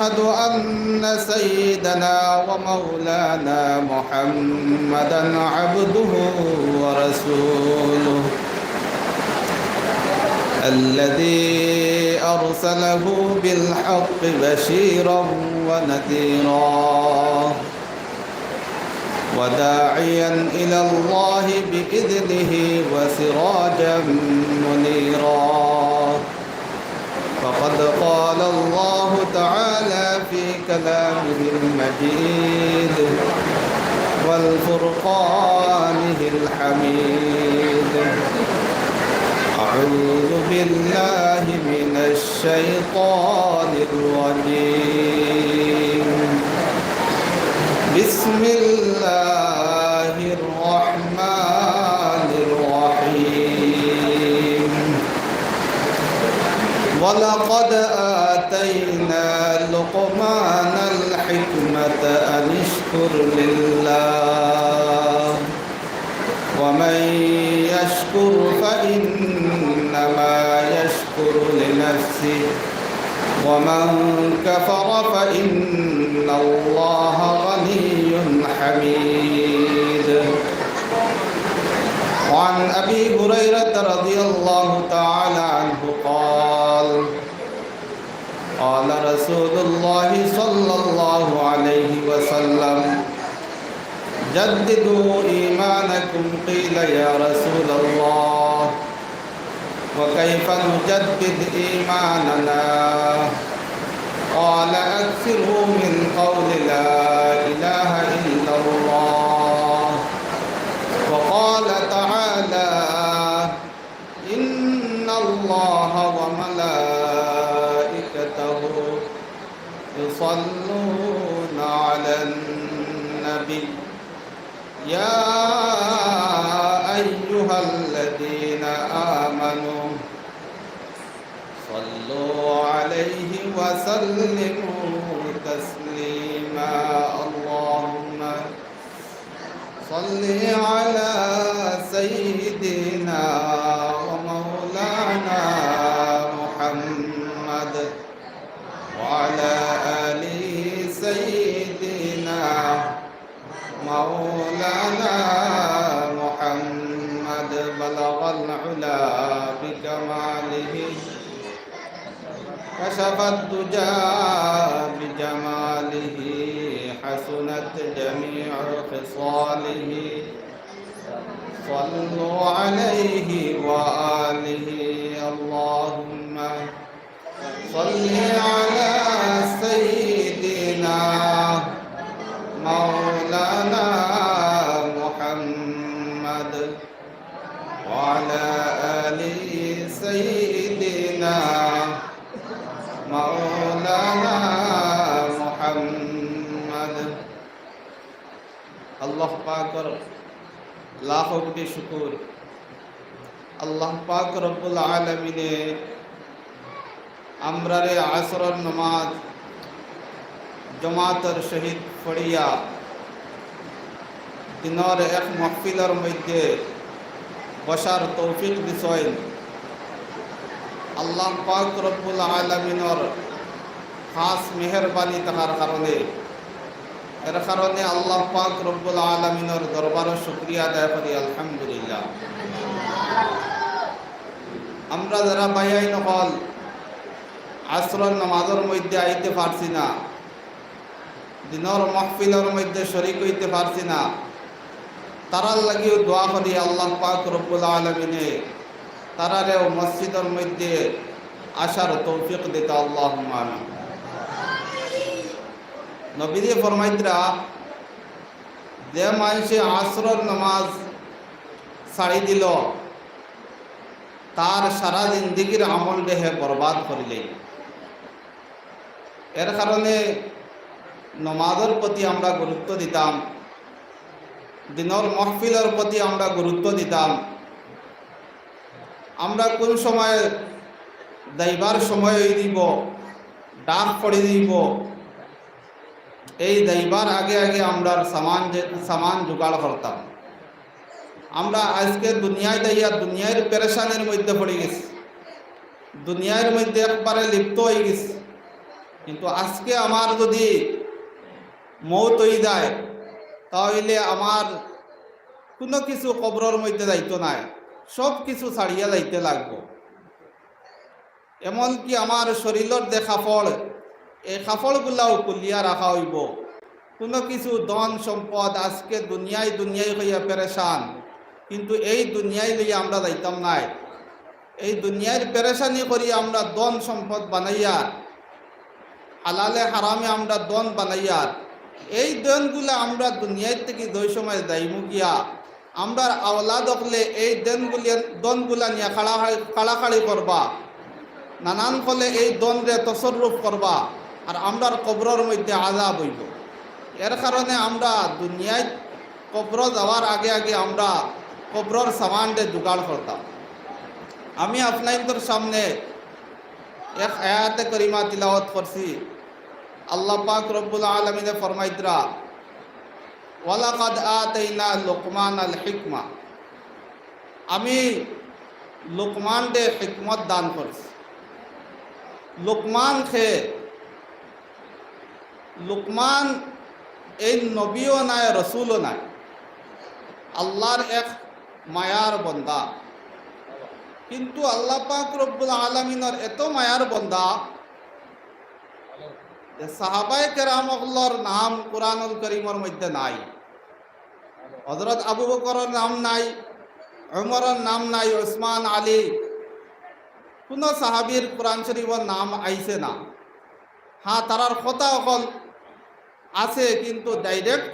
أشهد أن سيدنا ومولانا محمدا عبده ورسوله الذي أرسله بالحق بشيرا ونذيرا وداعيا إلى الله بإذنه وسراجا منيرا فقد قال الله تعالى في كلامه المجيد والفرقانه الحميد أعوذ بالله من الشيطان الرجيم بسم الله الرحمن الرحيم ولقد آتينا لقمان الحكمة أن اشكر لله ومن يشكر فإنما يشكر لنفسه ومن كفر فإن الله غني حميد. وعن أبي هريرة رضي الله تعالى عنه قال قال رسول الله صلى الله عليه وسلم جددوا إيمانكم قيل يا رسول الله وكيف نجدد إيماننا قال أكثروا من قول لا إله إلا الله وقال تعالى إن الله وملائكته يصلون على النبي يا أيها الذين آمنوا صلوا عليه وسلموا تسليما اللهم صل على سيدنا ومولانا محمد وعلى آل سيدنا مولانا محمد بلغ العلا بكماله كشف الدجى بجماله حسنت جميع خصاله صلوا عليه وآله اللهم صل على سيدنا مولانا محمد وعلى آل سيدنا مولانا محمد আল্লাহ পাকের লাখো কোটি শুকর আল্লাহ পাক রব্বুল আলামিনে আমরারে আসরের নামাজ জমাতের সহিত পড়িয়া দিনের এক মাহফিলের মধ্যে বসার তৌফিক দিছেন আল্লাহ পাক রব্বুল আলামিনের খাস মেহেরবানি থাকার কারণে এর কারণে আল্লাহ পাক রব্বুল আলামিনের দরবারে শুকরিয়া আদায় করি আলহামদুলিল্লাহ। আমরা যারা ভাই নকল আসরের নামাজের মধ্যে আইতে পারছি না, দিনের মাহফিলের মধ্যে শরীক হইতে পারছি না, তারার লাগিও দোয়া করি আল্লাহ পাক রব্বুল আলামিনে তারারেও মসজিদের মধ্যে আসার তৌফিক দিতে আল্লাহুম্মা আমিন। নবীজি ফরমাইতরা যে মানুষে আসরের নামাজ ছাড়ি দিল তার সারা জিন্দিগির আমল দেহে বরবাদ করিলেই। এর কারণে নমাজের প্রতি আমরা গুরুত্ব দিতাম, দিনের মাহফিলের প্রতি আমরা গুরুত্ব দিতাম। আমরা কোন সময় যাইবার সময় দিব, ডাক পড়ে দিব, এই যাইবার আগে আগে আমরা সামান জোগাড় করতাম। আমরা আজকে দুনিয়ায় দাইয়া দুনিয়ার পেরেশানির মধ্যে পড়ে গেছি, দুনিয়ার মধ্যে একবারে লিপ্ত হয়ে গেছি। কিন্তু আজকে আমার যদি মৌত হয়ে যায় তাহলে আমার কোনো কিছু কবরের মধ্যে যাইতো নাই, সব কিছু ছাড়িয়া যাইতে লাগবো। এমনকি আমার শরীরের যে কাপড়, এই কাপড়গুলাও খুলিয়া রাখা হইব। কোনো কিছু ধন সম্পদ আজকে দুনিয়ায় দুনিয়ায় হইয়া পেরেশান, কিন্তু এই দুনিয়ায় লইয়া আমরা যাইতাম নাই। এই দুনিয়ার পেরেশানি করি আমরা ধন সম্পদ বানাইয়া, হালালে হারামে আমরা ধন বানাইয়া, এই ধনগুলা আমরা দুনিয়ার থেকে দুই সময় যাইমু গিয়া আমরা আওলাদ হলে এই ধনগুলা নিয়ে কাড়াকাড়ি করবা, নানান ফলে এই দ্বন্দ্বে তসরুফ করবা, আর আমরার কবরের মধ্যে আযাব হইব। এর কারণে আমরা দুনিয়ায় কবর যাওয়ার আগে আগে আমরা কবরের সামানটা জোগাড় করতাম। আমি আপনাদের সামনে এক আয়াতে করিমা তিলাওয়াত করছি। আল্লাহ পাক রব্বুল আলামিনে ফরমাইতরা, ওয়ালাকাদ আতাইনা লুকমানাল হিকমা, আমি লুকমানকে হিকমত দান করছি। লুকমান লুকমান এই নবীও নাই, রসুলও নাই, আল্লাহর এক মায়ার বন্দা। কিন্তু আল্লাহ পাক রব্বুল আলামিনের এত মায়ার বন্দা যে সাহাবায়ে কেরামর নাম কুরআনুল কারীমের মধ্যে নাই। হযরত আবু বকরের নাম নাই, উমরের নাম নাই, উসমান, আলী, কোনো সাহাবীর কোরআন শরীফের নাম আইছে না। হ্যাঁ, তারার কথা অকল আছে কিন্তু ডাইরেক্ট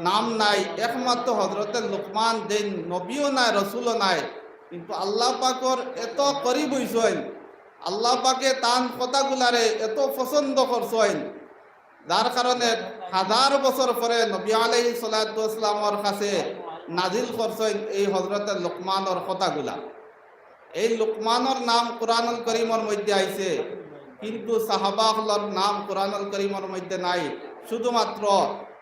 নাম নাই। একমাত্র হজরতের লুকমান, যে নবীও নাই, রসুলও নাই, কিন্তু আল্লাহ পাকর এত করিব হইছেন, আল্লাহ পাকে তান কথাগুলারে এত পছন্দ করছেন, যার কারণে 1000 বছর পরে নবী আলাইহিস সালাতু ওয়াস সালামের কাছে নাজিল করছেন এই হজরতের লুকমানের কথাগুলা। এই লুকমানের নাম কুরআনুল কারীমের মধ্যে আইছে, কিন্তু সাহাবাহর নাম কুরআনুল কারীমের মধ্যে নাই। শুধুমাত্র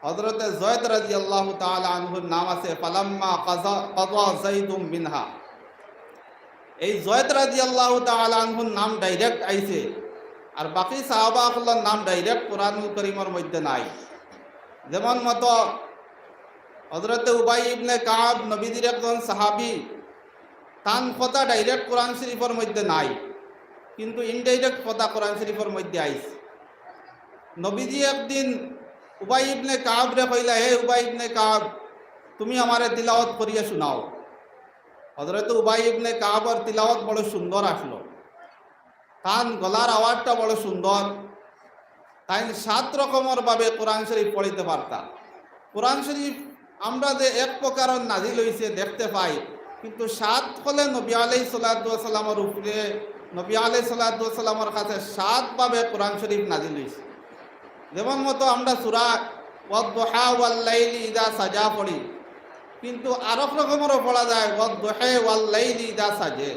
হযরতে যায়েদ রাদিয়াল্লাহু তাআলা আনহুর নাম আছে, ফালাম্মা কাযা যাইদুম মিনহা। এই যায়েদ রাদিয়াল্লাহু তাআলা আনহুর নাম ডাইরেক্ট আইছে, আর বাকি সাহাবাহর নাম ডাইরেক্ট কুরআনুল কারীমের মধ্যে নাই। যেমন মতো হযরতে উবাই ইবনে কাব নবীজির একজন সাহাবী, তান কথা ডাইরেক্ট কোরআন শরীফের মধ্যে নাই, কিন্তু ইনডাইরেক্ট কথা কোরআন শরীফের মধ্যে আইছে। নবীজি একদিন উবাই ইবনে কাব রে কইলা, হে উবাই ইবনে কাব, তুমি আমারে তিলাওয়াত করিয়া শোনাও। হযরত উবাই ইবনে কাবর তিলাওয়াত বড় সুন্দর আসলো, তান গলার আওয়াজটা বড় সুন্দর, তাই 7 রকমের ভাবে কোরআন শরীফ পড়িতে পারতা। কোরআন শরীফ আমরা যে এক প্রকার নাজিল হইছে দেখতে পাই, কিন্তু 7 হলে নবী আলাইহিস সালাতু ওয়াস সালামের উপরে, নবী আলাইহিস সালাতু ওয়াস সালামের কাছে 7 ভাবে কোরআন শরীফ নাজিল হইছে। যেমন মতো আমরা সূরা ওয়াদ-দুহা ওয়াল-লাইলি ইযা সাজা পড়ি, কিন্তু আরেক রকমেরও পড়া যায় ওয়াদ-দুহা ওয়াল-লাইলি ইযা সাজে।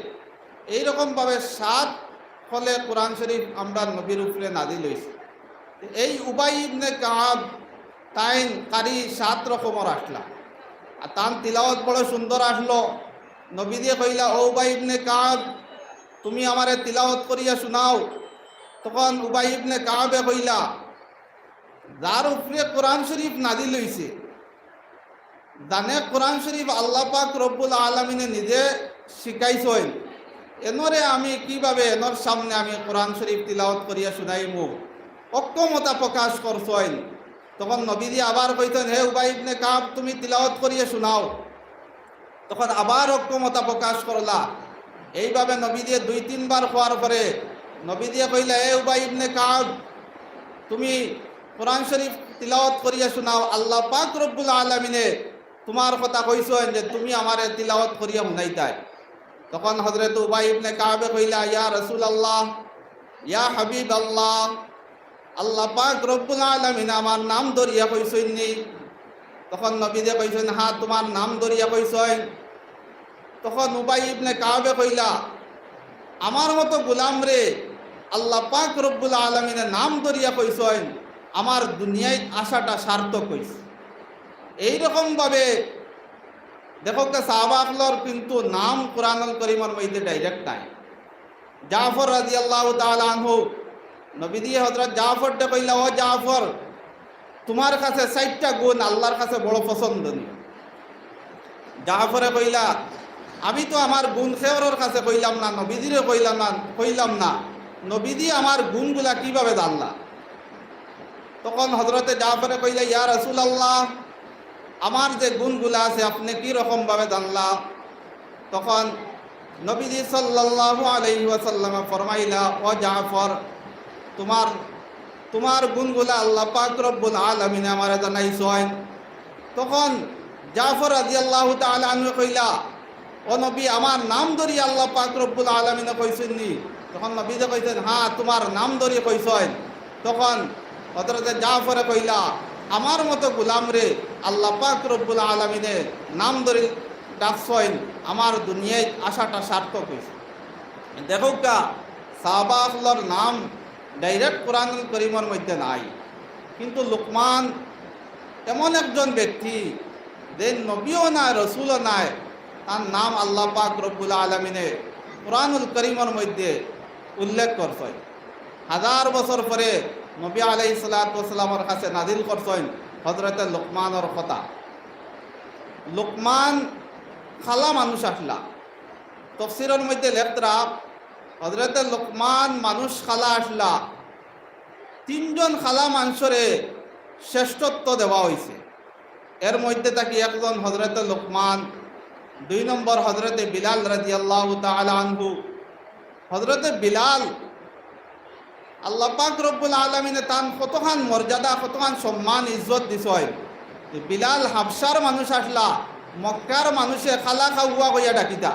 এইরকম ভাবে 7 হলে কোরআন শরীফ আমরা নবীর উপরে নাজিল হইছে। এই উবাই ইবনে কাব তাইন কারি 7 রকমের আসলা, আর তান তিলাওয়াত বড় সুন্দর আসলো। নবী দিয়ে কইলা, ও উবাই ইবনে কাব, তুমি আমারে তিলাওয়াত করিয়া শোনাও। তখন উবাই ইবনে কাবে কইলা, যার উপরে কোরআন শরীফ নাজিল হইছে, জানে কোরআন শরীফ আল্লাহ পাক রব্বুল আলামিনে নিজে শিখাইছেন, এনরে আমি কিভাবে এনর সামনে আমি কোরআন শরীফ তিলাওয়াত করিয়া শুনাইমু, অক্ষমতা প্রকাশ করছেন। তখন নবীজি আবার কইতেন, হে উবাই ইবনে কাব, তুমি তিলাওয়াত করিয়া শোনাও। তখন আবার অক্ষমতা প্রকাশ করলা। এইভাবে নবী দিয়ে 2-3 বার হওয়ার পরে নবী দিয়ে কইলা, হে উবাই ইবনে কাব, তুমি কোরআন শরীফ তিলাওয়াত করিয়া শোনাও। আল্লাহ পাক রব্বুল আলামিনে তোমার কথা কইছেন যে তুমি আমারে তিলাওয়াত করিয়া শুনাইতাই। তখন হযরত উবাই ইবনে কাবে কইলা, ইয়া রাসূলুল্লাহ, ইয়া হাবিবাল্লাহ, আল্লাহ পাক রব্বুল আলামিন আমার নাম ধরিয়া কইছেন নি? তখন নবী দিয়ে কইছেন, হ্যাঁ, তোমার নাম ধরিয়া কইছেন। তখন উবাই ইবনে কাবে কইলা, আমার মতো গোলাম রে আল্লাহ পাক রব্বুল আলামিনের নাম ধরিয়া কইছেন, আমার দুনিয়ায় আসাটা সার্থক হইছে। এইরকম ভাবে দেখো সাহাবাহর কিন্তু নাম কুরআনুল কারীমের মধ্যে ডাইরেক্ট নাই। জাফর রাদিয়াল্লাহু তাআলা আনহু নবী দিয়ে হযরত জাফরকে কইলা, ও জাফর, তোমার কাছে 4টা গুণ আল্লাহর কাছে বড় পছন্দনীয়। জাফরে কইলা, আমি তো আমার গুণ খেওরের কাছে কইলাম না, নবীজিরে কইলাম না, নবীজি আমার গুণগুলা কিভাবে জানলা? তখন হযরতে জাফরে কইলা, ইয়া রাসূলুল্লাহ, আমার যে গুণগুলা আছে আপনি কি রকম ভাবে জানলা? তখন নবীজি সাল্লাল্লাহু আলাইহি ওয়াসাল্লাম ফরমাইলা, ও জাফর, তোমার গুণগুলা আল্লাহ পাক রব্বুল আলামিন আমারে জানাইছেন। তখন জাফর রাদিয়াল্লাহু তাআলা আনহু কইলা, ও নবী, আমার নাম ধরি আল্লাহ পাক রব্বুল আলামিনে কইছেন নি? তখন নবী যে কইছেন, হ্যাঁ, তোমার নাম ধরি কইছেন। তখন হযরতে জাফরে কইলা, আমার মতো গোলাম রে আল্লাহ পাক রব্বুল আলামিনে নাম ধরি ডাকছেন, আমার দুনিয়ায় আশাটা সার্থক হয়েছে। দেখো কা সাহাবাগুলোর নাম ডাইরেক্ট কোরআনুল কারীমের মধ্যে নাই, কিন্তু লুকমান এমন একজন ব্যক্তি যে নবীও নাই, রসুলও নাই, তার নাম আল্লাহ পাক রব্বুল আলামিনে কোরআনুল কারীমের মধ্যে উল্লেখ করছেন। 1000 বছর পরে নবী আলাইহিস সালাতু ওয়াস সালামের কাছে নাজিল করছেন হযরতে লুকমানের কথা। লুকমান খালা মানুষ আসলা, তফসিরের মধ্যে লেখরা হযরতে লুকমান মানুষ খালা আসলা, 3জন খালা মানুষরে শ্রেষ্ঠত্ব দেওয়া হয়েছে। এর মধ্যে থাকি একজন হযরতে লুকমান, 2 নম্বর হযরতে বিলাল রাদিয়াল্লাহু তাআলা আনহু। হযরতে বিলাল আল্লাহ পাক রব্বুল আলামিনে তান কতখান মর্যাদা, কতখান সম্মান ইজ্জত দিছেন। বিলাল হাবশার মানুষ আসলা, মক্কার মানুষে খালা খাওয়া কইয়া ডাকিতা,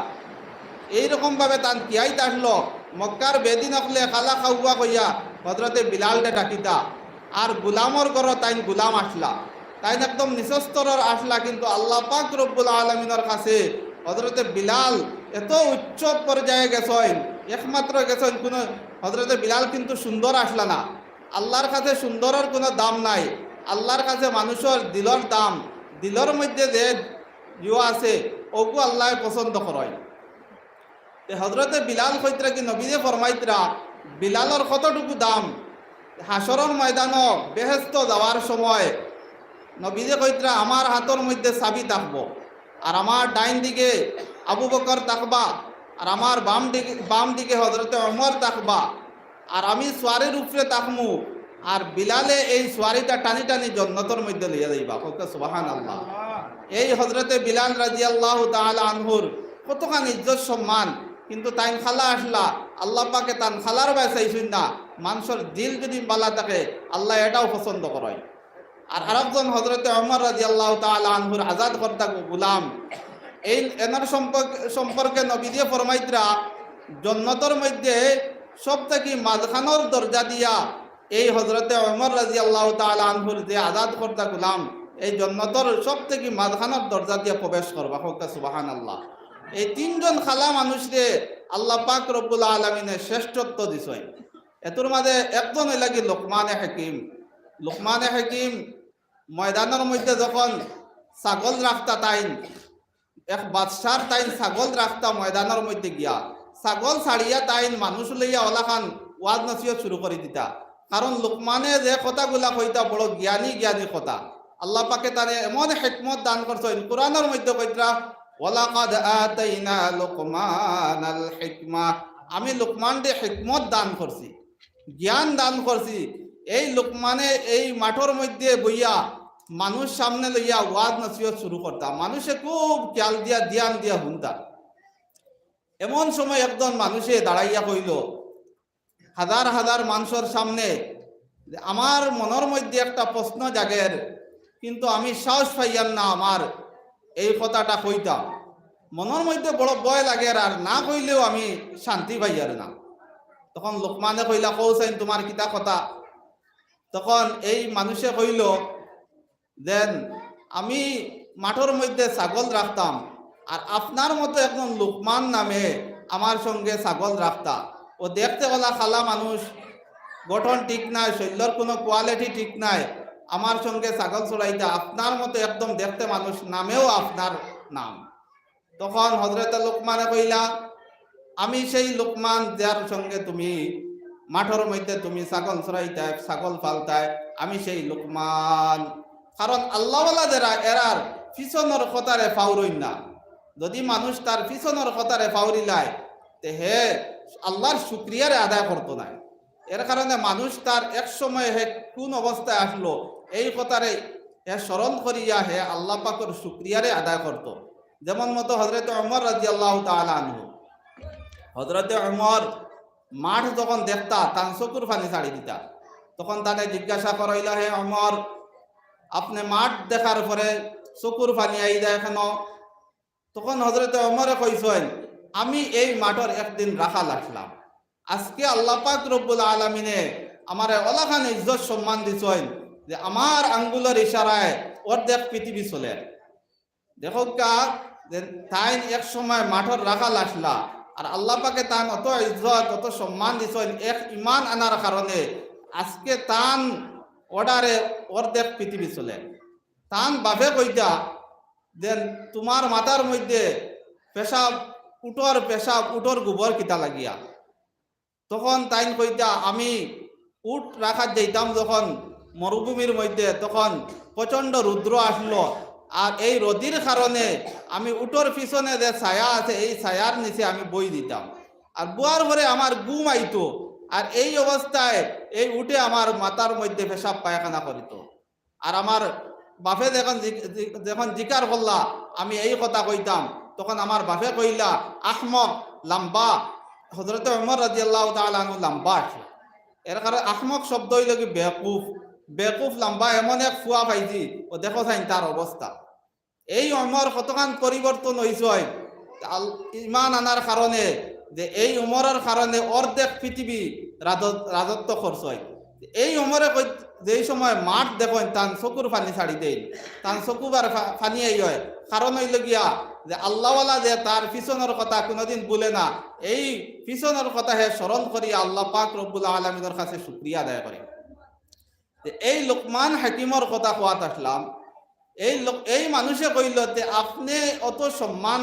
এইরকমভাবে তান কিয়াইতে আসলো, মক্কার বেদিন আসলে খালা খাওয়া কইয়া হযরতে বিলালকে ডাকিতা। আর গুলামর ঘর তাইন গুলাম আসলা, তাইন একদম নিচস্তরের আসলা, কিন্তু আল্লাহ পাক রব্বুল আলামিনের কাছে হযরতে বিলাল এত উচ্চ পর্যায়ে গেছেন, একমাত্র গেছেন কোনো হযরতে বিলাল কিন্তু সুন্দর আসলা না। আল্লাহর কাছে সুন্দরের কোনো দাম নাই, আল্লাহর কাছে মানুষের দিলর দাম, দিলর মধ্যে যে ইয়ে আছে ওগু আল্লাহ পছন্দ করেন। হযরতে বিলাল কইতরা কি নবীয়ে ফরমাইতরা, বিলালর কতটুকু দাম? হাসরের ময়দানও বেহেশত যাওয়ার সময় নবীয়ে কইতরা, আমার হাতের মধ্যে চাবি থাকবো, আর আমার ডাইন দিকে আবু বকর থাকবা, আর আমার বাম দিকে হযরতে ওমর থাকবা, আর আমি সোয়ারির উপরে থাকমু, আর বিলালে এই সোয়ারিটা টানি টানি জান্নাতের মধ্যে লইয়া যাইবা। সুবহানাল্লাহ। এই হযরতে বিলাল রাদিয়াল্লাহু তাআলা আনহুর কতখান ইজ্জত সম্মান, কিন্তু তাই খালা আসলা, আল্লাহ পাকে তান খালার বাই চাইছেন না, মানুষের দিল যদি বালা থাকে আল্লাহ এটাও পছন্দ করেন। আর আরেকজন হযরতে ওমর রাদিয়াল্লাহু তাআলা আনহুর আজাদ কর্তা গোলাম, এই এনার সম্পর্কে নবী দিয়ে ফরমাইতরা, জান্নাতের মধ্যে সবথেকে মাঝখানোর দরজা দিয়া এই হযরতে ওমর রাদিয়াল্লাহু তাআলা আনহুর যে আজাদ কর্তা গোলাম, এই জান্নাতের সবথেকে মাঝখানোর দরজা দিয়া প্রবেশ করবা। সুবহানাল্লাহ। এই 3জন খালা মানুষরে আল্লাহ পাক রব্বুল আলামিনে শ্রেষ্ঠত্ব দিছেন। এতর মাঝে একজন লাগি লুকমানে হাকিম। লুকমানে হাকিম ময়দানের মধ্যে যখন ছাগল রাখতা, তাইন এক বাদশার তাইন ছাগল রাখতা ময়দানের মধ্যে গিয়া, ছাগল ছাড়িয়া তাইন মানুষ লইয়া ওলাখান ওয়াজ নসিহত শুরু করে দিতা। কারণ লুকমানে যে কথাগুলা কইতা বড় জ্ঞানী জ্ঞানী কথা, আল্লাহ পাকে তারে এমন হিকমত দান করছেন। কোরআনের মধ্যে কইতরা, ওয়ালাকাদ আতাইনা লুকমানাল হিকমা, আমি লুকমানকে হিকমত দান করছি, জ্ঞান দান করছি। এই লুকমানে এই মাঠের মধ্যে বইয়া মানুষ সামনে লইয়া ওয়াজ নসিহত শুরু করতাম, মানুষে খুব খেয়াল দিয়া ধ্যান দিয়া শুনতা। এমন সময় একজন মানুষে দাঁড়াইয়া কইল হাজার হাজার মানুষের সামনে, আমার মনের মধ্যে একটা প্রশ্ন জাগের, কিন্তু আমি সাহস পাইয়াম না আমার এই কথাটা কইতাম, মনের মধ্যে বড় ভয় লাগে, আর না কইলেও আমি শান্তি পাইয়ার না। তখন লোকমানে কইলা, কৌসাইন তোমার কিতা কথা? তখন এই মানুষে কইল, দেন আমি মাঠের মধ্যে ছাগল রাখতাম, আর আপনার মতো একজন লুকমান নামে আমার সঙ্গে ছাগল রাখতা। ও দেখতে গলা খালা মানুষ, গঠন ঠিক নাই, শৈল্যর কোনো কোয়ালিটি ঠিক নাই, আমার সঙ্গে ছাগল চড়াইতা, আপনার মতো একদম দেখতে মানুষ, নামেও আপনার নাম। তখন হযরতে লুকমানে কইলা, আমি সেই লুকমান যার সঙ্গে তুমি মাঠের মধ্যে তুমি ছাগল চড়াইতায়, ছাগল ফালতায়, আমি সেই লোকমান। কারণ আল্লাহওয়ালা যারা এরার পিছনের কথারে ফাউরইন না। যদি মানুষ তার পিছনের কথারে ফাউরিলায় তে হে আল্লাহর শুক্রিয়ারে আদায় করতো না। এর কারণে মানুষ তার এক সময় হে কোন অবস্থায় আসলো এই কথারে হে স্মরণ করিয়া হে আল্লাহ পাকের শুক্রিয়ারে আদায় করত। যেমন মতো হজরত ওমর রাদিয়াল্লাহু তাআলা আনহু, হজরত ওমর মাঠ যখন দেখতা তান চকুর পানি ছাড়ি দিতা। তখন তাকে জিজ্ঞাসা করাইলা, হে ওমর, আপনি মাঠ দেখার পরে চকুর পানি আই যায় কেন? তখন হজরত ওমরে কইছেন, আমি এই মাঠের একদিন রাখাল আসলাম। আজকে আল্লাহ পাক রব্বুল আলামিনে আমার ওলাখান ইজ্জত সম্মান দিছেন যে আমার আঙ্গুলের ইশারায় অর্ধেক পৃথিবী চলে। দেখো কা যে তাই এক সময় মাঠের রাখাল আসলা, আর আল্লাহ পাকে তান অত ইজ্জত অত সম্মান দিছেন এক ইমান আনার কারণে আজকে তান অর্ডারে অর্ধেক পৃথিবী চলে। তান বাপে কইতা দেন তোমার মাথার মধ্যে পেশাব উটর গোবর কিতা লাগিয়া। তখন তাইন কইতা আমি উট রাখার যাইতাম যখন মরুভূমির মধ্যে, তখন প্রচণ্ড রুদ্র আসলো, আর এই রোদির কারণে আমি উটর পিছনে যে ছায়া আছে এই ছায়ার নিচে আমি বই দিতাম, আর বুয়ার পরে আমার ঘুম আইতো, আর এই অবস্থায় এই উঠে আমার মাথার মধ্যে পেশাব পায়খানা করিত। আর আমার বাপে যখন জিকার করলা আমি এই কথা কইতাম, তখন আমার বাপে কইলা আহমক লাম্বা। হযরত ওমর রাদিয়াল্লাহু তাআলা আনহু লাম্বা আছে, এর কারণে আহমক শব্দ হইল কি বেকুফ। বেকুফ লাম্বা এমন এক ফুয়া পাইছি ও দেখো চাইন তার অবস্থা। এই ওমর কতখান পরিবর্তন হয়েছে ইমান আনার কারণে, যে এই উমরের কারণে অর্ধেক পৃথিবী রাজত্ব খরচ হয়। এই উমরে যেই সময় মাঠ দেখেন তান চকুর পানি ছাড়ি দেয়, তান চকুবার পানি এই হয়। কারণ হইল গিয়া যে আল্লাহওয়ালা যে তার পিছনের কথা কোনোদিন বলে না, এই পিছনের কথা হে স্মরণ করিয়া আল্লাহ পাক রব্বুল আলামিনের কাছে শুকরিয়া আদায় করে। এই লোকমান হাকিমর কথা কোয়াত আসলাম। এই মানুষে কইল যে আপনি অত সম্মান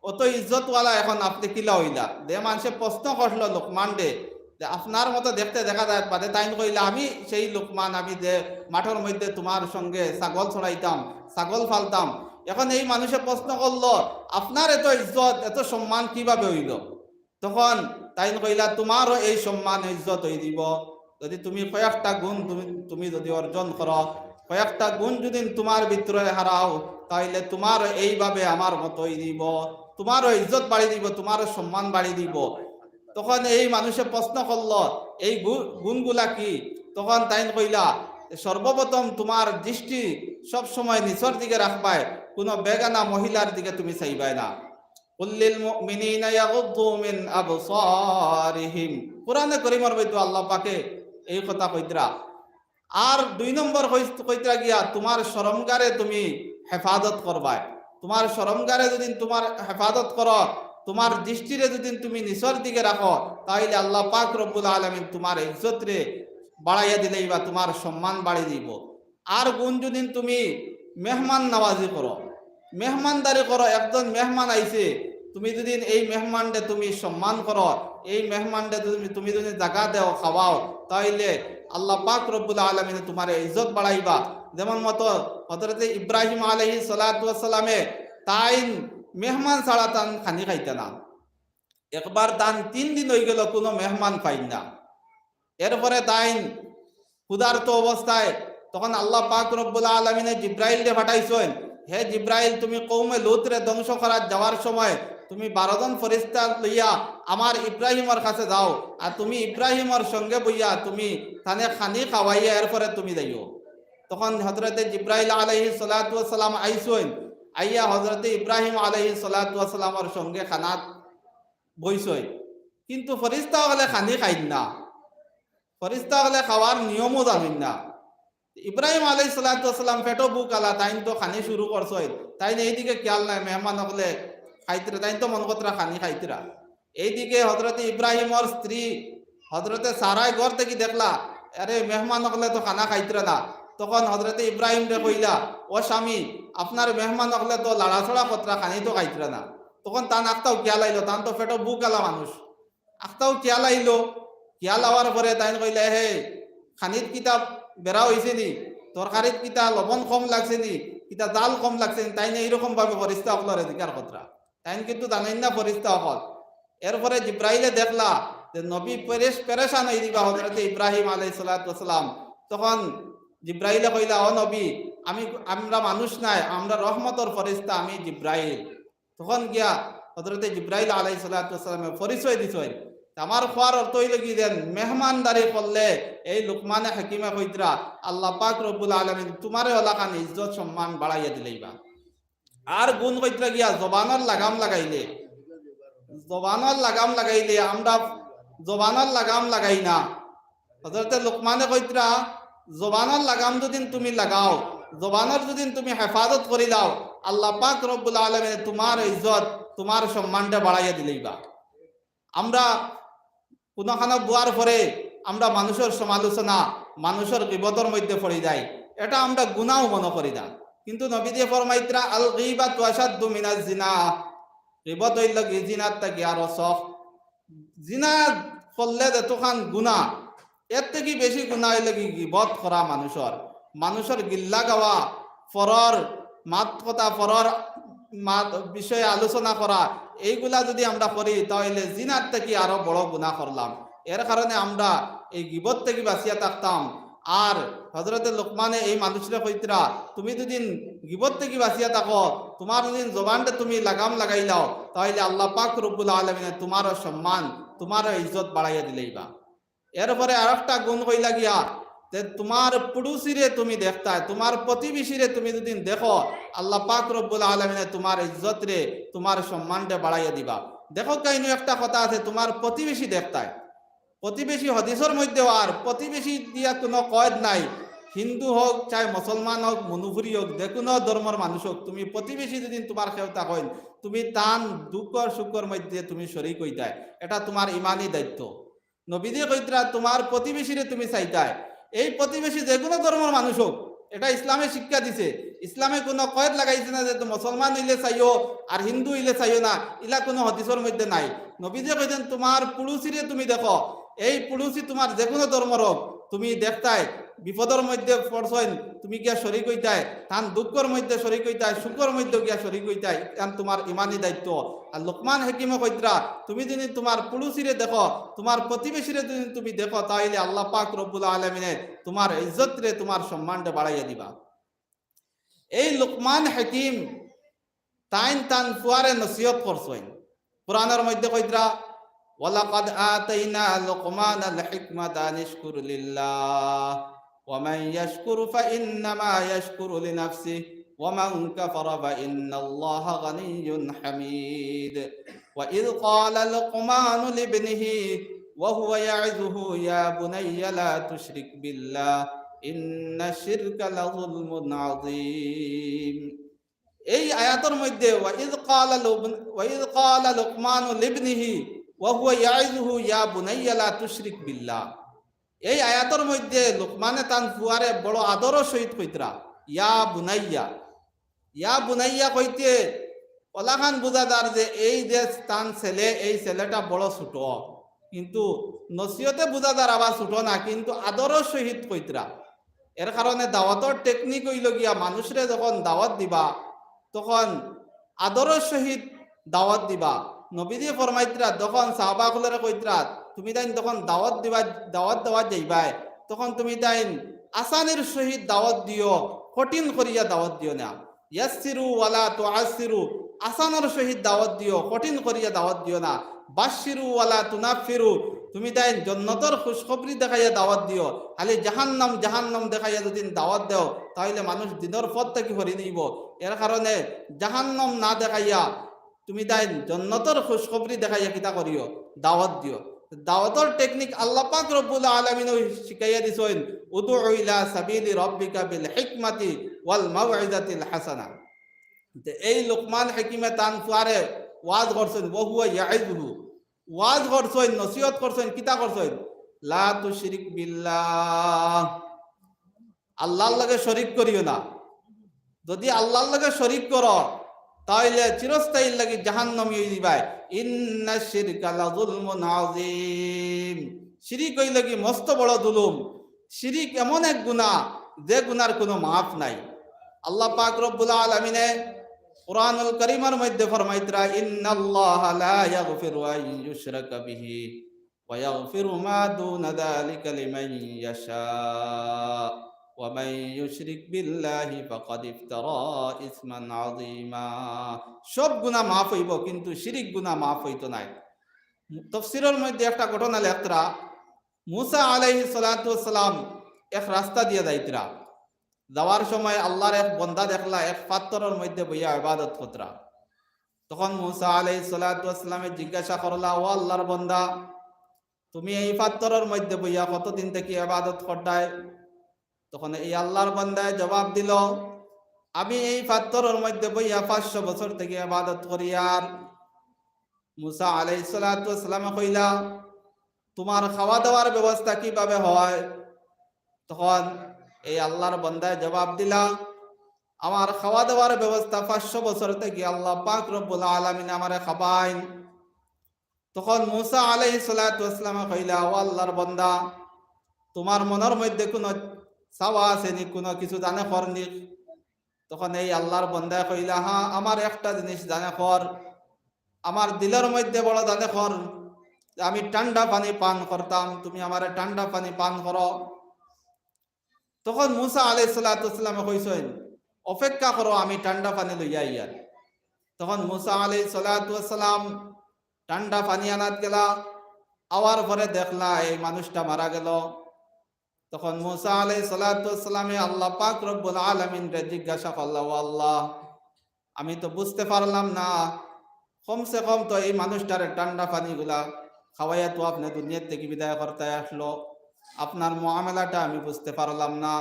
অত ইজ্জতওয়ালা এখন আপনি কিলা হইলা। যে মানুষে প্রশ্ন করল লোকমান দে যে আপনার মতো দেখতে দেখা যায় পারে, তাই কইলা আমি সেই লোকমান, আমি যে মাঠের মধ্যে তোমার সঙ্গে ছাগল ছড়াইতাম, ছাগল ফালতাম। এখন এই মানুষে প্রশ্ন করলো আপনার এত ইজ্জত এত সম্মান কিভাবে হইল? তখন তাই কইলা তোমারও এই সম্মান ইজ্জত হয়ে দিব যদি তুমি কয়েকটা গুণ তুমি যদি অর্জন করো, কয়েকটা গুণ যদি তোমার ভিতরে হারাও, তাইলে তোমার এইভাবে আমার মতোই দিব, তোমারও ইজ্জত বাড়ি দিব, তোমারও সম্মান বাড়ি দিব। তখন এই মানুষে প্রশ্ন করলো এই গুণগুলা কি? তখন তাই কইলা সর্বপ্রথম তোমার দৃষ্টি সব সময় নিচের দিকে রাখবাই, কোনো বেগানা মহিলার দিকে তুমি চাইবাই না। কুল্লিল মুমিনিনা ইয়াগুদ্দু মিন আবসারিহিম, কোরআনে কারীমের মধ্যে আল্লাহ পাকে এই কথা কইতরা। আর 2 নম্বর কইতরা গিয়া তোমার শরমগারে তুমি হেফাজত করবাই। তোমার শরমগারে যদি তোমার হেফাজত করো, তোমার দৃষ্টিরে যদি তুমি নিচের দিকে রাখো, তাইলে আল্লাহ পাক রব্বুল আলামিন তোমার ইজ্জত রে বাড়াইয়া দিলেই বা তোমার সম্মান বাড়িয়ে দিব। আর গুণ যদি তুমি মেহমান নওয়াজি করো, মেহমানদারি করো, একজন মেহমান আইছে, তুমি যদি এই মেহমানকে তুমি সম্মান করো, এই মেহমানকে তুমি যদি জায়গা দেও খাওয়াও, তাইলে আল্লাহ পাক রব্বুল আলামিন তোমার ইজ্জত বাড়াইবা। যেমন মতো হযরত ইব্রাহিম আলাইহিস সালাতু ওয়াস সালামে তাই মেহমান ছাড়া তান খানি খাইতে না। একবার তান 3 দিন হয়ে গেল কোনো মেহমান পাই না। এরপরে তাই ক্ষুধার্ত অবস্থায় তখন আল্লাহ পাক রব্বুল আলামিনে জিব্রাইলকে পাঠাইছেন, হে জিব্রাইল, তুমি কওমে লুতরে ধ্বংস করার যাওয়ার সময় তুমি 12 জন ফেরেশতা লইয়া আমার ইব্রাহিমের কাছে যাও, আর তুমি ইব্রাহিমের সঙ্গে বইয়া তুমি তানে খানি খাওয়াইয়া এরপরে তুমি যাইও। তখন হযরতে জিব্রাইল আলাইহিস সালাতু ওয়াস সালাম আইছেন, আইয়া হযরতে ইব্রাহিম আলাইহিস সালাতু ওয়াস সালামের সঙ্গে খানাত বইছেন। কিন্তু ফেরেশতা হলে খানি খাইন না, ফেরেশতা হলে খাওয়ার নিয়মও জানেন না। ইব্রাহিম আলাইহিস সালাতু ওয়াস সালাম পেটো বুক আলা, তাইন তো খানি শুরু করছেন, তাইন এইদিকে খেয়াল নাই মেহমান হলে খাইতরা, তাই তো মন কতরা খানি খাইতরা। এইদিকে হযরতে ইব্রাহিমর স্ত্রী হযরতে সারাই ঘর থেকে দেখলা আরে মেহমান হলে তো খানা খাইতরা না। তখন হযরতে ইব্রাহিম রে কইলা, ও স্বামী, আপনার মেহমান হলে তো লাড়াছড়া কতরা খানি তো খাইতরা না। তখন তান আখতাও খেয়াল আইলো, তান তো পেটো বুক আলা মানুষ, আখতাও খেয়াল আইলো কিয়া লওয়ার পরে তাই কইলে হে খানিত কিতাব বেড়া হয়েছে নি, তরকারিত কিতা লবণ কম লাগছে নি, কিতা জাল কম লাগছে নি, তাই এইরকম ভাবে ফরিস্তা সকলের অধিকার কথা তাই কিন্তু জানেন না ফরিস্তা সকল। এরপরে জিব্রাইলে দেখলা যে নবী পেরেশান হয়ে দিবা হযরত ইব্রাহিম আলাইহিস সালাম। তখন জিব্রাইলে কইলা ও নবী আমরা মানুষ নাই, আমরা রহমতর ফরিস্তা, আমি জিব্রাইল। তখন গিয়া হযরত জিব্রাইল আলাইহিস সালামের পরিচয় দিছই। আমার খোয়ার অর্থ হইল কি দেন মেহমানদারি করলে এই লুকমানে হাকিমে কইতরা আল্লাহ পাক রব্বুল আলামিন তোমারে ওলাকান ইজ্জত সম্মান বাড়াইয়া দিলেইবা। আর গুণ কইতরা গিয়া জবানের লাগাম লাগাইলে, জবানের লাগাম লাগাইলে আমরা জবানের লাগাম লাগাই না। হযরত লুকমানে কইতরা জবানের লাগাম যদি তুমি লাগাও, জবানের যদি তুমি হেফাজত করি দাও, আল্লাহ পাক রব্বুল আলামিন তোমার ইজ্জত তোমার সম্মানটা বাড়াইয়া দিলেইবা। আমরা কোনখানে বুয়ার পরে আমরা মানুষের সমালোচনা, মানুষের গীবতের মধ্যে পড়ে যাই, এটা আমরা গুনাহ মনে করি না। কিন্তু নবী দিয়ে ফরমাইতরা আল গীবাতু আশাদ্দু মিনাজ জিনা, গীবত হইল কি জিনাত থেকে আরো সখ। জিনা করলে যতখান গুনাহ, এর থেকে বেশি গুনাহ হইল কি গীবত করা, মানুষের গিল্লা গাওয়া, ফরর মাত কথা, ফরর বিষয়ে আলোচনা করা, এইগুলা যদি আমরা করি তাহলে জিনার থেকে আরো বড় গুনাহ করলাম। এর কারণে আমরা এই গীবত থেকে বাঁচিয়া থাকতাম। আর হযরতে লোকমানে এই মানুষরা কইতরা তুমি যদি গীবত থেকে বাঁচিয়া থাকো, তোমার যদি জবানটা তুমি লাগাম লাগাই দাও, তাহলে আল্লাহ পাক রব্বুল আলামিন তোমারও সম্মান তোমারও ইজ্জত বাড়াইয়া দিলেইবা। এরপরে আরেকটা গুণ কইলা গিয়া যে তোমার পুরুষিরে তুমি দেখতায়, তোমার প্রতিবেশীরে তুমি যদি দেখো, আল্লাহ পাক রব্বুল আলামিন তোমার ইজ্জত রে তোমার সম্মানটা বাড়াইয়া দিবা। দেখো কাইনু একটা কথা আছে, তোমার প্রতিবেশী দেখতায়, প্রতিবেশী হাদিসের মধ্যে আর প্রতিবেশী দিয়া কোনো কয়েদ নাই। হিন্দু হোক চাই মুসলমান হোক মনুপুরি হোক যে কোনো ধর্মের মানুষ হোক, তুমি প্রতিবেশী যদি তোমার খেউতা হয়, তুমি তান দুঃখ সুখের মধ্যে তুমি শরীক হইতায়, এটা তোমার ইমানি দায়িত্ব। নবীজি কইতরা তোমার প্রতিবেশীরে তুমি চাইতায়, এই প্রতিবেশী যে কোনো ধর্মের মানুষ হোক, এটা ইসলামে শিক্ষা দিছে। ইসলামে কোনো কয়েদ লাগাইছে না যে মুসলমান হইলে চাইও আর হিন্দু হইলে চাইও না, ইলা কোনো হাদিসের মধ্যে নাই। নবীজি কইতেন তোমার পুরুষিরে তুমি দেখো, এই পুরুষই তোমার যে কোনো ধর্মের হোক, তুমি দেখতায় বিপদের মধ্যে পড়ছইন তুমি গিয়া শরীক হইতায়, তান দুঃখের মধ্যে শরীক হইতায়, সুখের মধ্যে গিয়া শরীক হইতায়, কারণ তোমার ইমানি দায়িত্ব। আর লোকমান হাকিমে কইতরা তুমি যদি তোমার পুরুষিরে দেখো, তোমার প্রতিবেশীরে যদি তুমি দেখো, তাহলে আল্লাহ পাক রব্বুল আলামিনে তোমার ইজ্জত রে তোমার সম্মানটা বাড়াইয়া দিবা। এই লোকমান হাকিম তান ফুয়ারে নসিহত করছইন। কোরআনের মধ্যে কইতরা ওয়ালাকাদ আতাইনা লুকমানাল হিকমাতা আনিশকুর লিল্লাহ ওয়া মান ইয়াশকুর ফাইন্নামা ইয়াশকুরু লিনাফসিহি ওয়া মান কাফারা ফাইন্নাল্লাহা গানিয়্যুন হামিদ। ওয়া ইয ক্বালা লুকমানু লিবনিহি ওয়া হুয়া ইয়া'iযুহু ইয়া বুনাইয়া লা তুশরিক বিল্লাহ ইন্নাশ শিরকা লাযুলমুন আযীম। এই আয়াতের মধ্যে ওয়া ইয ক্বালা লুকমানু লিবনিহি ওয়া হুয়া ইয়া'iযুহু ইয়া বুনাইয়া লা তুশরিক বিল্লাহ, এই আয়াতের মধ্যে লুকমানে তান ফুয়ারে বড় আদরের সহিত কইতরা ইয়া বুনাইয়া। ইয়া বুনাইয়া কইতে ওলাখান বুঝাদার যে এই যে তান ছেলে, এই ছেলেটা বড় ছোট, কিন্তু নসিহতে বুঝাদার আবার ছোট না, কিন্তু আদরের সহিত কইতরা। এর কারণে দাওয়াতের টেকনিক হইল গিয়া মানুষরে যখন দাওয়াত দিবা তখন আদরের সহিত দাওয়াত দিবা। নবীজি ফরমাইতরা যখন সাহাবাগুলোরে কইতরা তুমি তাই তখন দাওয়াত দেওয়া যাইবাই, তখন তুমি তাই আসানের সহিত দাওয়াত দিও, কঠিন করিয়া দাওয়াত দিও না। ইয়াসসিরু ওয়ালা তুআসসিরু, আসানের সহিত দাওয়াত দিও, কঠিন করিয়া দাওয়াত দিও না। বাশশিরু ওয়ালা তুনাফিরু, তুমি তাই জান্নাতের খুশখবরি দেখাইয়া দাওয়াত দিও। খালি জাহান্নাম দেখাইয়া যদি দাওয়াত দেও তাহলে মানুষ দিনের পথ থেকে হরি নিব। এর কারণে জাহান্নাম না দেখাইয়া তুমি তাই জান্নাতের খুশখবরি দেখাইয়া কিতা করিও, দাওয়াত দিও। দাওয়াতের টেকনিক আল্লাহ পাক রব্বুল আলামিন শিখাইয়া দিছেন, উদউ ইলা সাবিলি রাব্বিকা বিল হিকমাতি ওয়াল মাউইযাতিল হাসানা। এই লোকমান হাকিমে তান ফুয়ারে ওয়াজ করছেন, ওয়া হুয়া ইয়াইযুহু, ওয়াজ করছেন, নসিহত করছেন, কিতা করছেন লা তুশরিক বিল্লাহ, আল্লাহর লগে শরীক করিও না। যদি আল্লাহর লগে শরীক করো তাহলে চিরস্থায়ী লাগি জাহান্নামী হয়ে যাবে। ইন্নাশ শিরকা লাযুলমুন আযীম, শিরিক হইল কি মস্ত বড় জুলুম। শিরিক এমন এক গুনাহ যে গুনার কোনো মাফ নাই। আল্লাহ পাক রব্বুল আলামিনে কুরআনুল কারীমের মধ্যে ফরমাইতরা ইন্নাল্লাহা লা ইয়াগফিরু আন ইউশরাকা বিহি ওয়া ইয়াগফিরু মা দুনা যালিকা লিমান ইয়াশা ওয়া মান ইউশরিক বিল্লাহি ফাকাদ ইফতারা ইসমান আযীমা। সব গুনাহ মাফ হইব কিন্তু শিরিক গুনাহ মাফ হইতো না। তাফসীরের মধ্যে একটা ঘটনা লেখতরা, মুসা আলাইহিস সালাতু ওয়াস সালাম এক রাস্তা দিয়ে যাইতরা, যাওয়ার সময় আল্লাহর এক বন্দা দেখলা এক পাথরের মধ্যে বইয়া ইবাদত করতরা। তখন মুসা আলাইহিস সালাতু ওয়াস সালামে জিজ্ঞাসা করলা, ও আল্লাহর বন্দা, তুমি এই পাথরের মধ্যে বইয়া কতদিন থেকে ইবাদত করতায়? তখন এই আল্লাহর বান্দায় জবাব দিল, আমি এই পাথরের মধ্যে বইয়া 500 বছর থেকে ইবাদত করি। আর মুসা আলাইহিস সালাতু ওয়াস সালাম কইলা, তোমার খাওয়া দাওয়ার ব্যবস্থা কিভাবে হয়? তখন এই আল্লাহর বান্দায় জবাব দিলা, আমার খাওয়া দাওয়ার ব্যবস্থা 500 বছর থেকে আল্লাহ পাক রব্বুল আলামিন আমারে খাবাইন। তখন মুসা আলাইহিস সালাতু ওয়াস সালাম কইলা, ও আল্লাহর বান্দা, তোমার মনের মধ্যে কোনো চাওয়া আছে নি, কোনো কিছু জানে করনি? তখন এই আল্লাহর বান্দা কইলা, হ্যাঁ, আমার একটা জিনিস জানে কর, আমার দিলের মধ্যে বড় জানে কর, আমি ঠান্ডা পানি পান করতাম, তুমি আমারে ঠান্ডা পানি পান করো। তখন মুসা আলাইহিস সালাতু ওয়াস সালাম কইছেন, অপেক্ষা করো, আমি ঠান্ডা পানি লইয়া আইয়ার। তখন মুসা আলাইহিস সালাতু ওয়াস সালাম ঠান্ডা পানি আনাত গেলা, আওয়ার পরে দেখলা এই মানুষটা মারা গেল। তখন মুসা আলাইহিস সালাতু ওয়াস সালামে আল্লাহ পাক রব্বুল আলামিন রে জিজ্ঞাসা করলা, ও আল্লাহ, আমি তো বুঝতে পারলাম না, কমসে কম তো এই মানুষটারে ঠান্ডা পানিগুলা খাওয়াইয়া তো আপনি দুনিয়ার থেকে বিদায় করতে আসলো, আপনার মুআমালাটা আমি বুঝতে পারলাম না।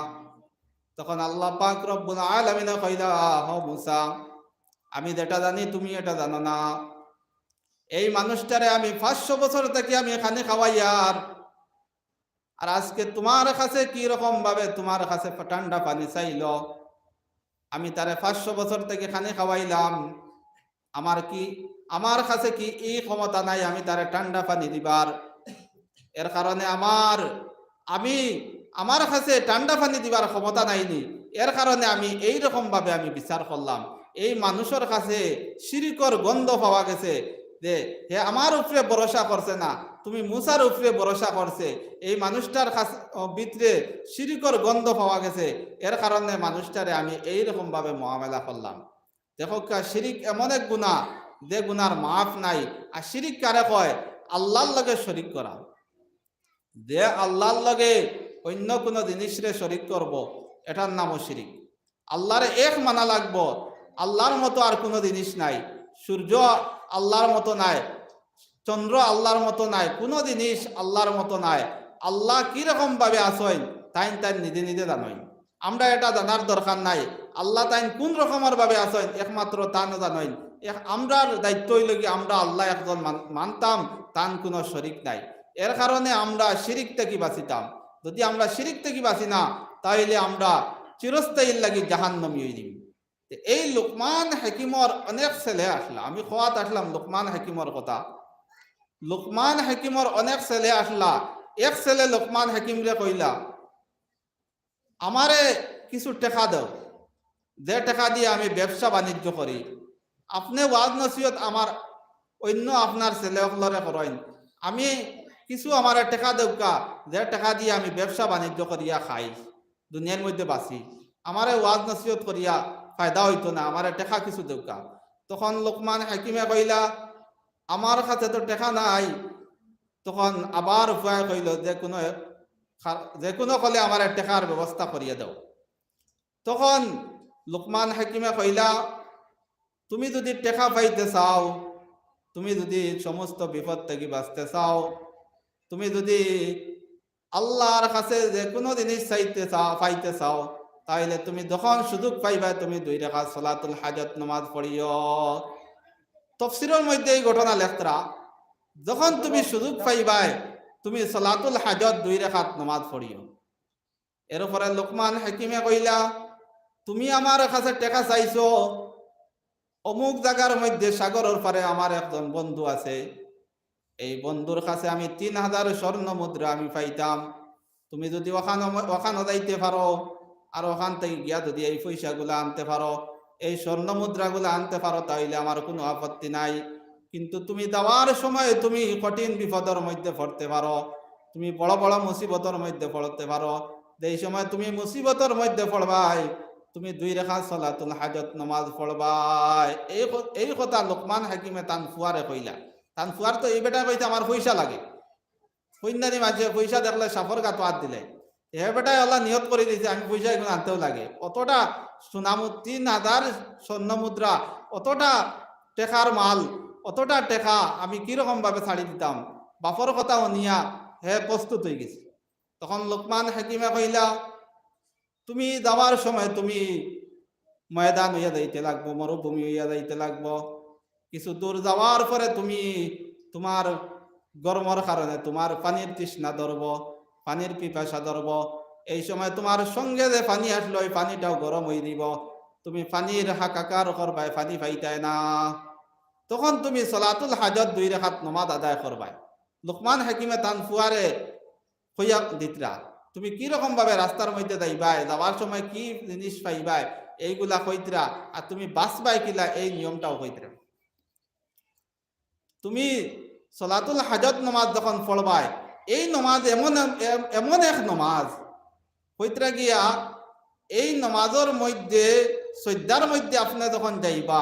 তখন আল্লাহ পাক রব্বুল আলামিন কইলা, হ মুসা, আমি যেটা জানি তুমি এটা জানো না। এই মানুষটারে আমি 500 বছর থেকে আমি এখানে খাওয়াইয়ার, আর আজকে তোমার কাছে কি রকম ভাবে তোমার কাছে ঠান্ডা পানি চাইল? আমি তারে 500 বছর থেকে এখানে খাওয়াইলাম, আমার কাছে কি এই ক্ষমতা নাই আমি তারে ঠান্ডা পানি দিবার? এর কারণে আমার কাছে ঠান্ডা পানি দিবার ক্ষমতা নাইনি, এর কারণে আমি এই রকম ভাবে আমি বিচার করলাম। এই মানুষের কাছে শিরিকর গন্ধ পাওয়া গেছে, যে হে আমার উপরে ভরসা করছে না, তুমি মুসার উপরে ভরসা করছে, এই মানুষটার কাছে ভিতরে শিরিকর গন্ধ পাওয়া গেছে, এর কারণে মানুষটারে আমি এই রকম ভাবে মুআমালা করলাম। দেখো, শিরিক এমন এক গুনাহ যে গুনার মাফ নাই। আর শিরিক কারে কয়? আল্লাহর লগে শরিক করা। যে আল্লাহর লগে অন্য কোনো জিনিসরে শরিক করব, এটার নামও শিরিক। আল্লাহরে এক মানা লাগবো, আল্লাহর মতো আর কোনো জিনিস নাই। সূর্য আল্লাহর মতো নাই, চন্দ্র আল্লাহর মতো নাই, কোনো জিনিস আল্লাহর মতো নাই। আল্লাহ কিরকম ভাবে আসেন তাই নিজে নিজে জানেন, আমরা এটা জানার দরকার নাই। আল্লাহ তাই কোন রকমের ভাবে আসেন একমাত্র তান জানেন। আমরার দায়িত্ব হইল কি আমরা আল্লাহ একজন মানতাম, তান কোনো শরিক নাই। এর কারণে আমরা শিরিক থেকে বাঁচিতাম। যদি আমরা শিরিক থেকে বাঁচি না, তাইলে আমরা চিরস্থায়ীর লাগি জাহান্নামী হয়ে যাই। এই লোকমান হাকিমর অনেক ছেলে আসলা, আমি খোয়াত আসলাম লোকমান হাকিমর কথা। লোকমান হাকিমর অনেক ছেলে আসলা, এক ছেলে লোকমান হাকিম রে কইলা, আমারে কিছু টাকা দাও, যে টাকা দিয়ে আমি ব্যবসা বাণিজ্য করি। আপনি ওয়াজ নসিহত আমার অন্য আপনার ছেলে সকলরে করেন, আমি কিছু আমার টাকা দেউকা, যে টাকা দিয়ে আমি ব্যবসা বাণিজ্য করিয়া খাই, দুনিয়ার মধ্যে বাঁচি। আমারে ওয়াজ নসিহত করিয়া ফায়দা হইতো না, আমার টাকা কিছু দেউকা। তখন লোকমান হাকিমে কইলা, আমার কাছে তো টাকা নাই। তখন আবার উপায় কইল, যে কোনো কলে আমার টাকার ব্যবস্থা করিয়া দাও। তখন লোকমান হাকিমে কইলা, তুমি যদি টাকা পাইতে চাও, তুমি যদি সমস্ত বিপদ থেকে বাঁচতে চাও, তুমি যদি আল্লাহর কাছে যে কোনো জিনিস পাইতে চাও, তাইলে তুমি যখন সুযোগ পাইবা তুমি 2 রাকাত সালাতুল হাজত নামাজ পড়িও। তাফসীরের মধ্যে এই ঘটনা লেখতরা, যখন তুমি সুযোগ পাইবাই তুমি সালাতুল হাজত 2 রাকাত নামাজ পড়িও। এর উপরে লোকমান হাকিমে কইলা, তুমি আমার কাছে টাকা চাইছো, অমুক জায়গার মধ্যে সাগরের পারে আমার একজন বন্ধু আছে, এই বন্ধুর কাছে আমি 3000 স্বর্ণ মুদ্রা আমি পাইতাম। তুমি যদি ওখানে যাইতে পারো আর ওখান থেকে গিয়া যদি এই পয়সাগুলো আনতে পারো, এই স্বর্ণ মুদ্রাগুলো আনতে পারো, তাইলে আমার কোনো আপত্তি নাই। কিন্তু তুমি যাওয়ার সময় তুমি কঠিন বিপদের মধ্যে পড়তে পারো, তুমি বড় বড় মুসিবতের মধ্যে পড়তে পারো। এই সময় তুমি মুসিবতের মধ্যে পড়বাই, তুমি 2 রাকাত সালাতুল হাজত নামাজ পড়বাই। এই কথা লোকমান হাকিমে তান ফুয়ারে কইলা। তান ফুয়ার তো এই বেটা কইতে আমার পয়সা লাগে, কন্যানি মাঝে পয়সা দেখলে সাফর গাতো হাত দিলে এ বেটাই আল্লাহ নিয়ত করে দিয়েছে আমি পয়সা এগুলো আনতেও লাগে। অতটা সোনামু 3000 স্বর্ণ মুদ্রা, অতটা টেকার মাল, অতটা টেকা আমি কিরকম ভাবে ছাড়ি দিতাম। বাপর কথা নিয়া হে প্রস্তুত হয়ে গেছে। তখন লোকমান হাকিমে কইলা, তুমি যাওয়ার সময় তুমি ময়দান হইয়া যাইতে লাগবো, মরুভূমি হইয়া যাইতে লাগবো। কিছু দূর যাওয়ার পরে তুমি তোমার গরমের কারণে তোমার পানির তৃষ্ণা ধরব, পানির পিপাসা ধরব। এই সময় তোমার সঙ্গে যে পানি আসলো ওই পানিটাও গরম হয়ে দিব, তুমি পানির হাকাকার করবাই, পানি পাইতাই না। তখন তুমি সলাতুল হাজত 2 রাকাত নামাজ আদায় করবাই। লোকমান হাকিমে তান ফুয়ারে হইয়া দিতরা, তুমি কিরকম ভাবে রাস্তার মধ্যে যাইবাই, যাওয়ার সময় কি জিনিস পাইবাই এইগুলা কইতরা, আর তুমি বাঁচবাই কিলা এই নিয়মটাও কইতরা। তুমি সলাতুল হাজত নমাজ যখন পড়বাই, এই নমাজ এমন এক নমাজ হইতরা গিয়া, এই নমাজের মধ্যে সজ্জার মধ্যে আপনি যখন যাইবা,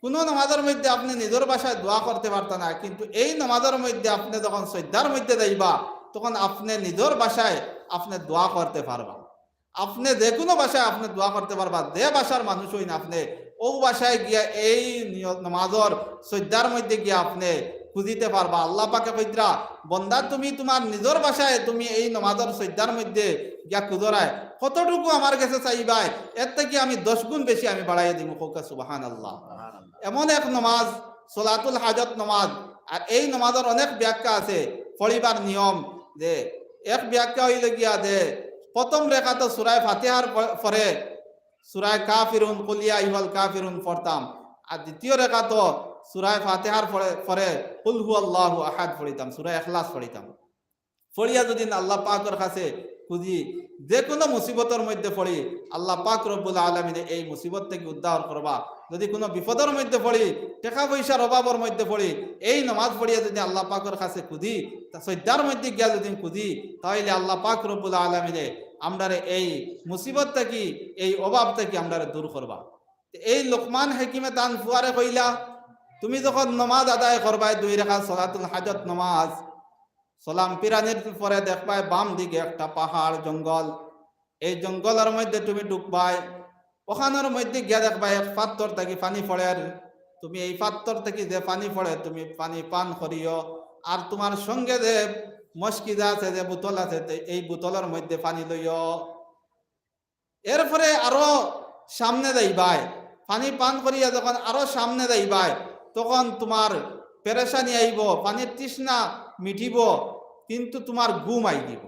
কোনো নমাজের মধ্যে আপনি নিজের বাসায় দোয়া করতে পারতেন না, কিন্তু এই নমাজের মধ্যে আপনি যখন সজ্জার মধ্যে যাইবা তখন আপনি নিজের বাসায় আপনি দোয়া করতে পারবা। আপনি যে কোনো বাসায় আপনি দোয়া করতে পারবা, যে বাসার মানুষ হইন আপনি ও বাসায় গিয়া এই নামাজের সজ্জার মধ্যে গিয়া আপনি খুঁজিতে পারবা। আল্লাহ পাকে কইতরা, বন্দা তুমি তোমার নিজের বাসায় তুমি এই নামাজের সজ্জার মধ্যে গিয়া খুঁজরায় কতটুকু আমার কাছে চাইবাই, এর থেকে আমি 10 গুণ বেশি আমি বাড়াইয়া দিব। কৌকা সুবহানাল্লাহ। এমন এক নামাজ সলাতুল হাজত নামাজ। আর এই নামাজের অনেক ব্যাখ্যা আছে, পড়িবার নিয়ম। যে এক ব্যাখ্যা হইলে গিয়া যে প্রথম রেখা তো সূরা ফাতিহার পরে সূরা কাফিরুন, কুল ইয়া আইয়ুহাল কাফিরুন পড়তাম, আর দ্বিতীয় রেখা তো সূরা ফাতিহার পরে কুল হুয়াল্লাহু আহাদ পড়িতাম, সূরা ইখলাস পড়িতাম। পড়িয়া যদি আল্লাহ পাকের কাছে খুঁজি, যে কোনো মুসিবতের মধ্যে পড়ি, আল্লাহ পাক রব্বুল আলামিন এই মুসিবত থেকে উদ্ধার করবা। যদি কোনো বিপদের মধ্যে পড়ি, টাকা পয়সার অভাবের মধ্যে পড়ি, এই নামাজ পড়িয়া যদি আল্লাহ পাকের কাছে খুঁজি, সজ্জার মধ্যে গিয়া যদি খুঁজি, তাহলে আল্লাহ পাক রব্বুল আলামিনে আমরারে এই মুসিবত থেকে, এই অভাব থেকে আমরারে দূর করবা। এই লোকমান হাকিমে তান ফুয়ারে কইলা, তুমি যখন নামাজ আদায় করবাই 2 রাকাত সলাতুল হাজত নামাজ, সালাম পিরানির পরে দেখবাই বাম দিকে একটা পাহাড় জঙ্গল, এই জঙ্গলের মধ্যে তুমি ঢুকবাই। ওখানের মধ্যে গিয়া দেখবাই এক পাত্তর থেকে পানি পড়ে, তুমি এই পাত্তর থেকে যে পানি পড়ে তুমি পানি পান করিও। আর তোমার সঙ্গে যে মস্কিদা আছে, যে বোতল আছে, এই বোতলের মধ্যে পানি লইও। এরপরে আরো সামনে যাইবাই, পানি পান করিয়া যখন আরো সামনে যাইবাই, তখন তোমার পেরেশানি আইব, পানির তৃষ্ণা মিটিব, কিন্তু তোমার ঘুম আই দিব।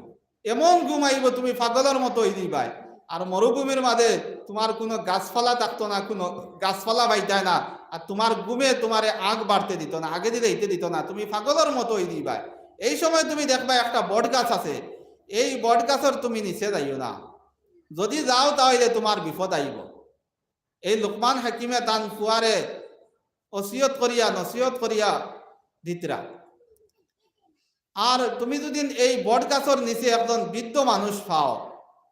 এমন ঘুম আইব তুমি পাগলের মতো হয়ে দিবাই। আর মরুভূমির মাঝে তোমার কোনো গাছপালা থাকতো না, কোনো গাছপালা বাইতায় না, আর তোমার ঘুমে তোমারে আগ বাড়তে দিত না, আগে দিতে দিতে দিত না, তুমি পাগলের মতো হয়ে দিবাই। এই সময় তুমি দেখবা একটা বট গাছ আছে, এই বট গাছের তুমি নিচে যাইও না, যদি যাও তাহলে তোমার বিপদ আইব। এই লোকমান হাকিমে তান ফুয়ারে ওসিয়ত করিয়া নসিহত করিয়া দিতরা। আর তুমি যদি এই বট গাছের নিচে একজন বৃদ্ধ মানুষ পাও,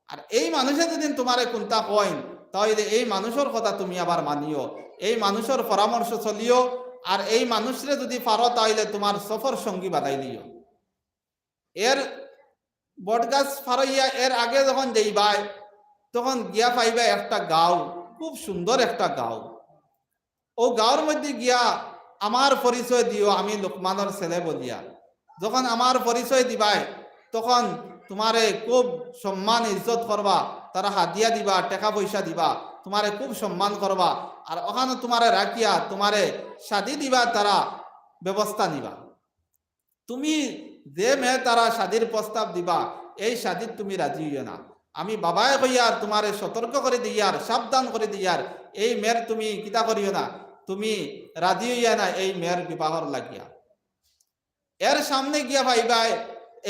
আর এই মানুষে যদি তোমারে কোনটা কইন, তাহলে এই মানুষের কথা তুমি আবার মানিও, এই মানুষের পরামর্শ চলিও। আর এই মানুষরে যদি পারো তাহলে তোমার সফর সঙ্গী বানাই দিও। এর বটগাছ ফারাইয়া এর আগে যখন যাইবাই, তখন গিয়া পাইবা একটা গাঁও, খুব সুন্দর একটা গাঁও। ও গাঁওর মধ্যে গিয়া আমার পরিচয় দিও, আমি লোকমানের ছেলে বলিয়া। যখন আমার পরিচয় দিবাই, তখন তোমারে খুব সম্মান ইজ্জত করবা, তারা হাদিয়া দিবা, টাকা পয়সা দিবা, তোমারে খুব সম্মান করবা। আর ওখানে তোমারে রাখিয়া তোমারে শাদি দিবা, তারা ব্যবস্থা নিবা। তুমি যে মেয়ে তারা শাদির প্রস্তাব দিবা, এই শাদির তুমি রাজি হইও না। আমি বাবায় কইয়ার তোমারে সতর্ক করে দিয়ার, সাবধান করে দিয়ার, এই মেয়ের তুমি কিতা করিও না, তুমি রাজি হইয়া না এই মেয়ের বিবাহর লাগিয়া। এর সামনে গিয়া ভাইবাই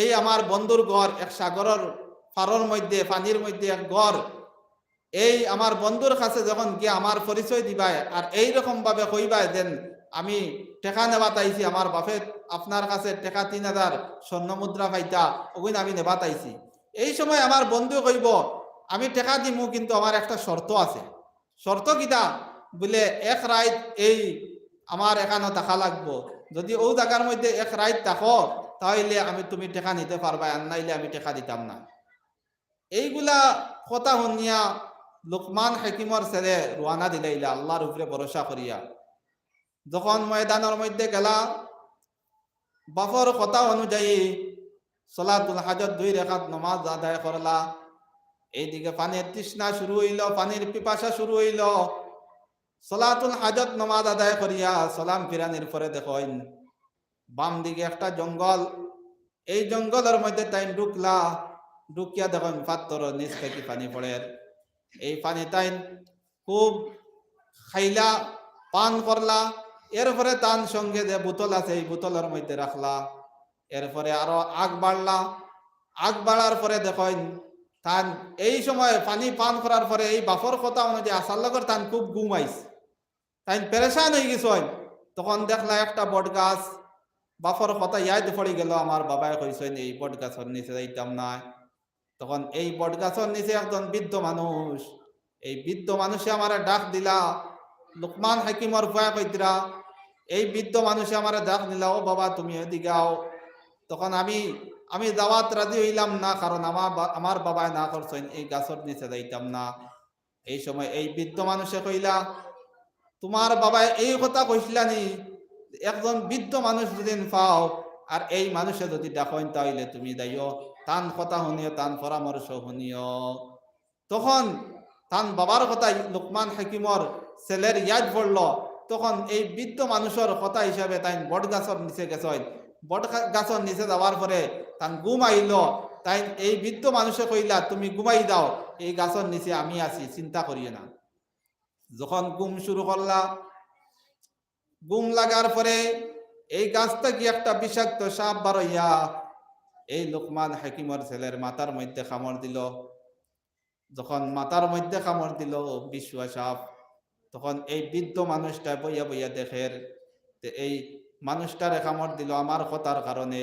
এই আমার বন্ধুর ঘর এক সাগরের পারর মধ্যে পানির মধ্যে এক ঘর। এই আমার বন্ধুর কাছে যখন গিয়া আমার পরিচয় দিবাই আর এই রকম ভাবে কইবাই দেন আমি টেকা নেবা তাইছি, আমার বাপে আপনার কাছে টেকা 3000 স্বর্ণ মুদ্রা পাইতা ওগুন আমি নেবা তাইছি। এই সময় আমার বন্ধু কইব আমি টেকা দিমু কিন্তু আমার একটা শর্ত আছে। শর্ত কিটা বলে এক রাত এই আমার এখানে থাকা লাগবো, যদি ও জায়গার মধ্যে এক রাত থাকো তাহলে আমি তুমি টেকা নিতে পারবা, আর নাইলে আমি টেকা দিতাম না। এইগুলা কথা শুনিয়া লোকমান হাকিমর ছেলে রোয়ানা দিলাইলা আল্লাহর উপরে ভরসা করিয়া। যখন ময়দানের মধ্যে গেলা বাপর কথা অনুযায়ী সলাতুল হাজত 2 রাকাত নামাজ আদায় করলা। এইদিকে পানির তৃষ্ণা শুরু হইল, পানির পিপাসা শুরু হইল। সলাতুল হাজত নামাজ আদায় করিয়া সালাম ফিরানির পরে দেখেন বাম দিকে একটা জঙ্গল। এই জঙ্গলের মধ্যে তাই ঢুকলা, ঢুকিয়া দেখেন পাত্তর নিচ থেকে পানি পড়ে। এই পানি তাই খুব খাইলা, পান করলা। এরপরে তার সঙ্গে যে বোতল আছে এই বোতলের মধ্যে রাখলা। এরপরে আরো আগ বাড়লা, আগ বাড়ার পরে দেখেন তান এই সময় পানি পান করার পরে এই বাফর কথা অনুযায়ী আসার লগর তান খুব ঘুম আইস, তাই পেরেশান হয়ে গেছে। তখন দেখলা একটা বট গাছ, বাফর কথা ইয়াদ পড়ে গেল আমার বাবাই কইছেন এই বট গাছের নিচে যাইতাম না। তখন এই বট গাছের নিচে একজন বৃদ্ধ মানুষ, এই বৃদ্ধ মানুষে আমার ডাক দিলা লোকমান হাকিমর ভয়া কইতরা। এই বৃদ্ধ মানুষে আমার ডাক দিলা ও বাবা তুমি এদিকে আও। তখন আমি দাওয়াত রাজি হইলাম না, কারণ আমার বাবাই না করছেন এই গাছের নিচে যাইতাম না। এই সময় এই বৃদ্ধ মানুষে কইলা তোমার বাবাই এই কথা কইছিলানি একজন বৃদ্ধ মানুষ যদি পাও আর এই মানুষে যদি ডাকেন তাইলে তুমি যাইও, তান কথা শুনিও, তান পরামর্শ শুনিও। তখন তান বাবার কথা লোকমান হাকিমর ছেলের ইয়াদ পড়ল। তখন এই বৃদ্ধ মানুষের কথা হিসাবে তাই বট গাছের নিচে গেছেন। বট গাছের নিচে যাওয়ার পরে তান ঘুম আইল। তাই এই বৃদ্ধ মানুষে কইলা তুমি ঘুমাই দাও, এই গাছের নিচে আমি আছি, চিন্তা করিও না। যখন ঘুম শুরু করলা, ঘুম লাগার পরে এই গাছটা কি একটা বিষাক্ত সাপ বারইয়া এই লোকমান হাকিমর ছেলের মাথার মধ্যে কামড় দিল। যখন মাথার মধ্যে কামড় দিল বিশুয়া সাপ, তখন এই বৃদ্ধ মানুষটা বইয়া বইয়া দেখের এই মানুষটারে কামড় দিল আমার কথার কারণে,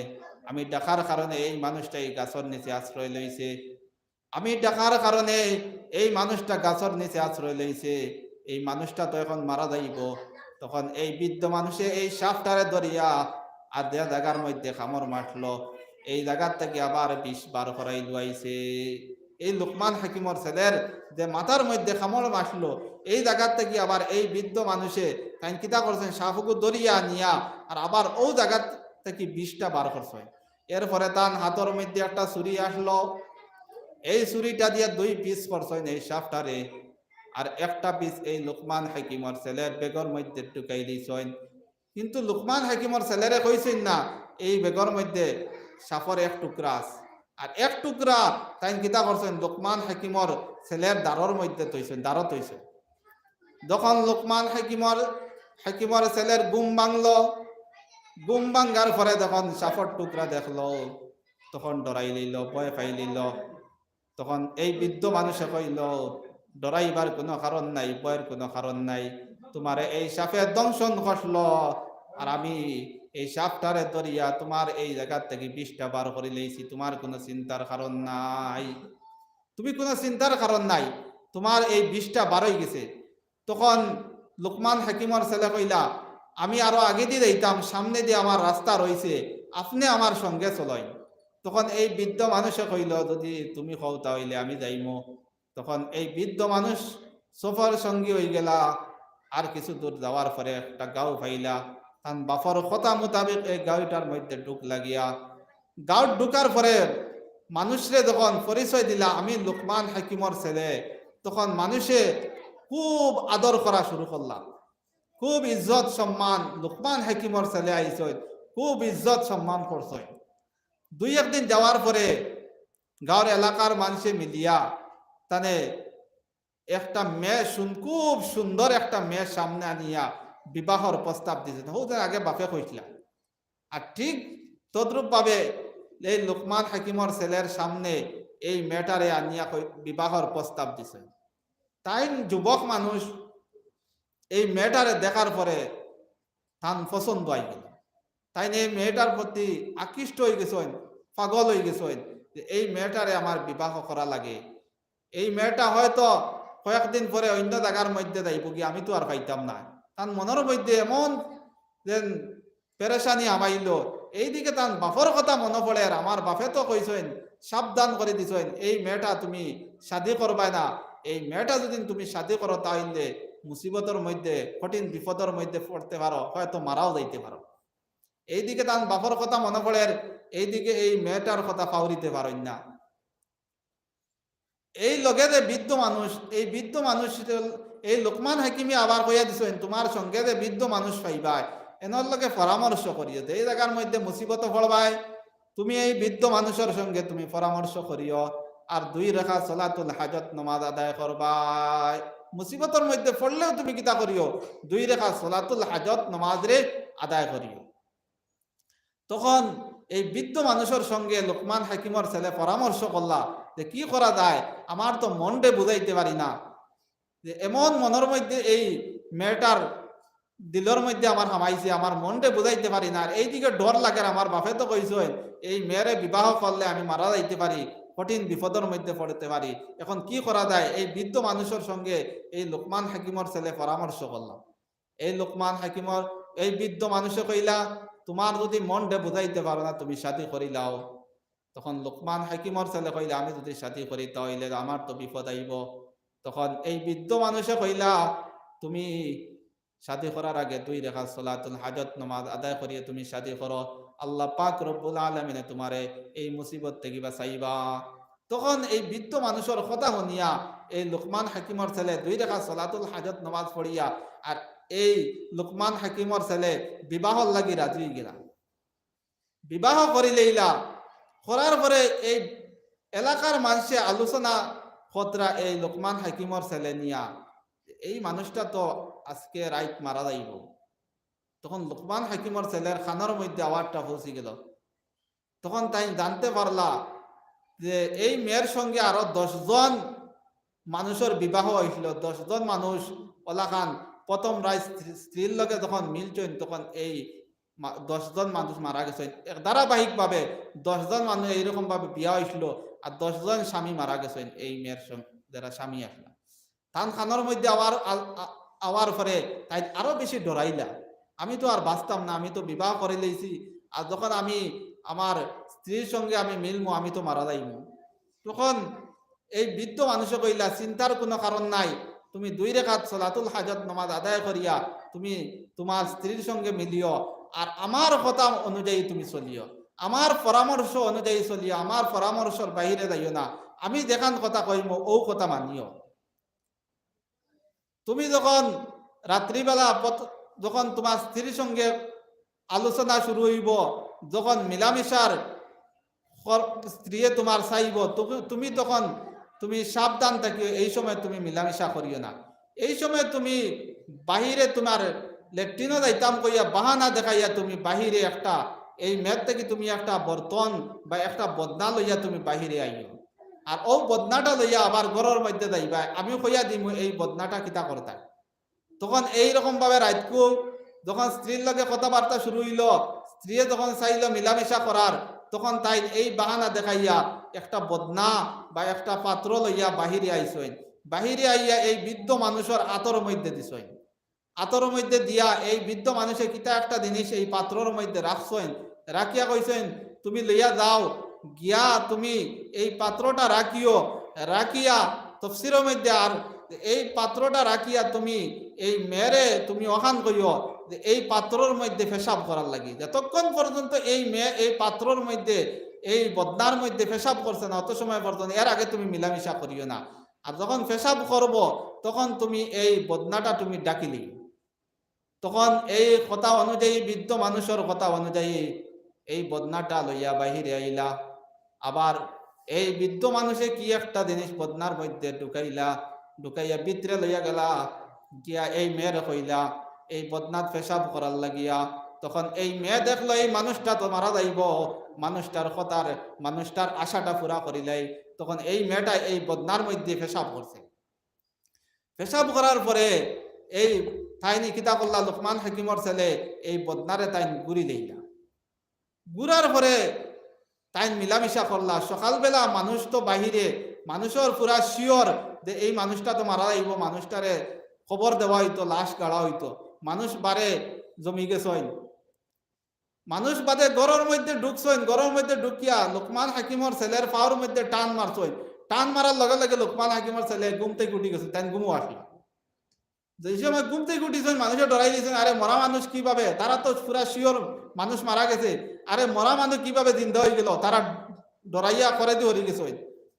আমি ডাকার কারণে এই মানুষটা এই গাছের নিচে আশ্রয় লইছে, আমি ডাকার কারণে এই মানুষটা গাছের নিচে আশ্রয় লইছে, এই মানুষটা তো এখন মারা যাইব। তখন এই বৃদ্ধ মানুষে এই সাপটারে ধরিয়া আর যে জায়গার মধ্যে কামড় মারলো এই জায়গার থেকে আবার 20 বার করাই লুয়াইছে। এই লোকমান হাকিমর ছেলের যে মাথার মধ্যে কামড় মারলো এই জায়গার থেকে আবার এই বৃদ্ধ মানুষে তাই কিতা করছেন সাপকে ধরিয়া নিয়া আর আবার ও জায়গার থেকে 20টা বার করছে। এরপরে তার হাতের মধ্যে একটা ছুরি আসলো, এই ছুরিটা দিয়ে 2 পিস করছেন এই সাপটারে, আর একটা পিস এই লোকমান হাকিমর ছেলের বেগর মধ্যে ঢুকাই দিয়েছেন। কিন্তু লোকমান হাকিমর ছেলেরে কইছেন না এই বেগর মধ্যে সাপর এক টুকরা আছে, আর এক টুকরা তাই কিতা করছেন লোকমান হাকিমর ছেলের দাঁড়র মধ্যে তৈছেন, দাঁড়ত হইছে। যখন লোকমান হাকিমর ছেলের ঘুম ভাঙলো, ঘুম ভাঙ্গার পরে যখন সাপর টুকরা দেখলো তখন ডরাই লইল, ভয় পাই লইল। তখন এই বৃদ্ধ মানুষে কইল ডরাইবার কোনো কারণ নাই, ভয়ের কোনো কারণ নাই, তোমার এই সাপে দংশন করলো আর আমি এই সাপটারে ধরিয়া তোমার এই জায়গার থেকে 20টা বার করে লইছি, তোমার কোনো চিন্তার কারণ নাই, তুমি কোনো চিন্তার কারণ নাই, তোমার এই 20টা বার হয়ে গেছে। তখন লোকমান হাকিমর ছেলে কইলা আমি আরো আগে দিয়ে যাইতাম, সামনে দিয়ে আমার রাস্তা রয়েছে, আপনি আমার সঙ্গে চলেন। তখন এই বৃদ্ধ মানুষে কইল যদি তুমি কও তাহলে আমি যাইমো। তখন এই বৃদ্ধ মানুষ সফর সঙ্গী হয়ে গেলা। আর কিছু দূর যাওয়ার পরে একটা গাঁও পাইলা, তান বাফর কথা মোতাবেক এই গাঁওটার মধ্যে ঢুক লাগিয়া গাঁও ঢুকার পরে মানুষরে যখন পরিচয় দিলা আমি লোকমান হাকিমর ছেলে, তখন মানুষে খুব আদর করা শুরু করলাম, খুব ইজ্জত সম্মান, লোকমান হাকিমর ছেলে আইসই খুব ইজ্জত সম্মান করছে। 2-1 দিন যাওয়ার পরে গাঁওর এলাকার মানুষে মিলিয়া তানে একটা মেয়ে খুব সুন্দর একটা মেয়ের সামনে আনিয়া বিবাহর প্রস্তাব দিয়েছে। আগে বাপে কইছিলাম আর ঠিক তদ্রূপভাবে এই লোকমান হাকিমর ছেলের সামনে এই মেয়েটারে আনিয়া বিবাহর প্রস্তাব দিছে। তাই যুবক মানুষ এই মেয়েটারে দেখার পরে তান পছন্দ হয়ে গেল। তাই এই মেয়েটার প্রতি আকৃষ্ট হয়ে গেছেন, পাগল হয়ে গেছেন যে এই মেয়েটারে আমার বিবাহ করা লাগে। এই মেয়েটা হয়তো কয়েকদিন পরে অন্য জায়গার মধ্যে যাইব কি আমি তো আর পাইতাম না। তার মনের মধ্যে এমন যে পেরেশানি আমাইল, এইদিকে তার বাপর কথা মনে পড়ে। আর আমার বাপে তো কইছেন, সাবধান করে দিছেন, এই মেয়েটা তুমি শাদি করবাই না। এই মেয়েটা যদি তুমি শাদি করো তাহলে মুসিবতের মধ্যে, কঠিন বিপদের মধ্যে পড়তে পারো, হয়তো মারাও যাইতে পারো। এইদিকে তার বাপর কথা মনে পড়ে, এইদিকে এই মেয়েটার কথা পাউরিতে পারেন না। এই লগে যে বৃদ্ধ মানুষ, এই বৃদ্ধ মানুষ এই লোকমান হাকিমি আবার কইয়া দিছেন, তোমার সঙ্গে যে বৃদ্ধ মানুষ পাইবাই এনার লগে পরামর্শ করিও। এই জায়গার মধ্যে মুসিবত পড়বাই, তুমি এই বৃদ্ধ মানুষের সঙ্গে তুমি পরামর্শ করিও। আর 2 রাকাত সালাতুল হাজত নামাজ আদায় করবাই। মুসিবতের মধ্যে পড়লেও তুমি কিতা করিও, 2 রাকাত সালাতুল হাজত নামাজ রে আদায় করিও। তখন এই বৃদ্ধ মানুষের সঙ্গে লোকমান হাকিমর ছেলে পরামর্শ করলা যে কি করা যায়, আমার তো মনটে বুঝাইতে পারি না, যে এমন মনের মধ্যে এই মেয়েটার দিলের মধ্যে আমার হামাইছে, আমার মনটে বুঝাইতে পারি না। আর এইদিকে ডর লাগে, আমার বাপে তো কইছে এই মেয়েরে বিবাহ করলে আমি মারা যাইতে পারি, কঠিন বিপদের মধ্যে পড়তে পারি। এখন কি করা যায়? এই বৃদ্ধ মানুষের সঙ্গে এই লোকমান হাকিমর ছেলে পরামর্শ করলাম। এই লোকমান হাকিমর এই বৃদ্ধ মানুষে কইলা, তোমার যদি মনটে বুঝাইতে পারো না তুমি শাদি করিলাও। তখন লোকমান হাকিমর ছেলে কইলা, আমি যদি শাদি করি তাহলে আমার তো বিপদ আইব। তখন এই বৃদ্ধ মানুষে কইলা, তুমি শাদি করার আগে 2 রাকাত সালাতুল হাজত নামাজ আদায় করিয়ে তুমি শাদি করো, আল্লাহ পাক রব্বুল আলামিনে তোমারে এই মুসিবত থেকে বাঁচাইবা। তখন এই বৃদ্ধ মানুষের কথা শুনিয়া এই লোকমান হাকিমর ছেলে 2 রাকাত সালাতুল হাজত নামাজ পড়িয়া আর এই লোকমান হাকিমর ছেলে বিবাহর লাগি রাজি হয়ে গেলা। বিবাহ করিলেইলা, করার পরে এই এলাকার মানুষে আলোচনা খতরা এই লোকমান হাকিমর ছেলে নিয়া, এই মানুষটা তো আজকে রাইত মারা যাইব। তখন লোকমান হাকিমর ছেলের খানার মধ্যে আওয়াজটা পৌঁছে গেল। তখন তাই জানতে পারলা যে এই মেয়ের সঙ্গে আরো 10 জন মানুষের বিবাহ হয়েছিল। 10 জন মানুষ ওলাখান প্রথম রায় স্ত্রীর লগে যখন মিলছেন তখন এই 10 জন মানুষ মারা গেছেন। ধারাবাহিকভাবে 10 জন মানুষ এইরকম ভাবে বিয়া হয়েছিল আর 10 জন স্বামী মারা গেছেন এই মেয়ের যারা স্বামী আসলা। তান খানোর মধ্যে আওয়ার পরে তাই আরো বেশি ডরাইলা, আমি তো আর বাঁচতাম না, আমি তো বিবাহ করে লইছি, আর যখন আমি আমার স্ত্রীর সঙ্গে আমি মিলমু আমি তো মারা যাইমু। তখন এই বৃদ্ধ মানুষে কইলা, চিন্তার কোনো কারণ নাই, তুমি 2 রাকাত সালাতুল হাজত নামাজ আদায় করিয়া তুমি তোমার স্ত্রীর সঙ্গে মিলিও, আর আমার কথা অনুযায়ী তুমি চলিও, আমার পরামর্শ অনুযায়ী চলিও, আমার পরামর্শের বাহিরে যাইও না, আমি দেখান কথা কইম ও কথা মানিও। তুমি যখন রাত্রিবেলা যখন তোমার স্ত্রীর সঙ্গে আলোচনা শুরু হইব, যখন মিলামিশার স্ত্রী তোমার চাইব, তুমি তখন তুমি সাবধান থাকিও, এই সময় তুমি মিলামিশা করিও না। এই সময় তুমি বাহিরে তোমার লেট্রিনও যাইতাম কইয়া বাহানা দেখাইয়া তুমি বাহিরে একটা এই মেয়ের থেকে তুমি একটা বর্তন বা একটা বদনা লইয়া তুমি বাহিরে আইও, আর ও বদনাটা লইয়া আবার ঘরের মধ্যে যাইবা, আমিও কইয়া দিমু এই বদনাটা কিতা করতা। তখন এইরকম ভাবে রাতকু যখন স্ত্রীর লগে কথাবার্তা শুরু হইল, স্ত্রী যখন চাইল মিলামিশা করার, তখন তাই এই বাহানা দেখাইয়া একটা বদনা বা একটা পাত্র লইয়া বাহিরে আইসইন। বাহিরে আইয়া এই বৃদ্ধ মানুষের আতর মধ্যে দিছইন। আতর মধ্যে দিয়া এই বৃদ্ধ মানুষের কিতা একটা জিনিস এই পাত্রর মধ্যে রাখছইন, রাখিয়া কইছেন তুমি লইয়া যাও, গিয়া তুমি এই পাত্রটা রাখিও, রাখিয়া তফসিরের মধ্যে আর এই পাত্রটা রাখিয়া তুমি এই মেয়েরে তুমি ওখান কইও যে এই পাত্রর মধ্যে পেশাব করার লাগি। যতক্ষণ পর্যন্ত এই মেয়ে এই পাত্রর মধ্যে এই বদনার মধ্যে পেশাব করছে না অত সময় পর্যন্ত এর আগে তুমি মিলামিশা করিও না। আর যখন পেশাব করব তখন তুমি এই বদনাটা তুমি ডাকিলি। তখন এই কথা অনুযায়ী বৃদ্ধ মানুষের কথা অনুযায়ী এই বদনাটা লইয়া বাহিরে আইলা। আবার এই বৃদ্ধ মানুষে কি একটা জিনিস বদনার মধ্যে ঢুকাইলা, ঢুকাইয়া ভিতরে লইয়া গেলা, গিয়া এই মেয়ের কইলা এই বদনাথ পেশাব করার লাগিয়া। তখন এই মেয়ে দেখলো এই মানুষটা তো মারা যাইব, মানুষটার কথার মানুষটার আশাটা পুরা করিলাই। তখন এই মেয়েটা এই বদনার মধ্যে পেশাব করছে। পেশাব করার পরে এই তাইনি কিতা করলা, লোকমান হাকিমর ছেলে এই বদনারে তাই গুড়ি লইলা। গুড়ার পরে তাই মিলামিশা করলা। সকালবেলা মানুষ তো বাহিরে, মানুষের পুরা শিওর যে এই মানুষটা তো মারা যাইব, মানুষটারে খবর দেওয়া হইতো, লাশ গাড়া হইতো। মানুষ বারে জমি গেছেন, মানুষ বাদে গড়ের মধ্যে ঢুকছেন। গড়ের মধ্যে ঢুকিয়া লোকমান হাকিমর ছেলের পাওয়ার মধ্যে টান মারছেন। টান মারার লগে লগে লোকমান হাকিমর ছেলে ঘুম থেকে উঠি গেছে, তাই ঘুমও আসলা। যে সময় ঘুম থেকে উঠিছেন, মানুষে ডরাই দিয়েছেন, আরে মরা মানুষ কিভাবে, তারা তো পুরা শিওর মানুষ মারা গেছে, আরে মরা মানুষ কিভাবে জিন্দা হয়ে গেল, তারা ডরাইয়া করে দিয়ে হয়ে গেছে।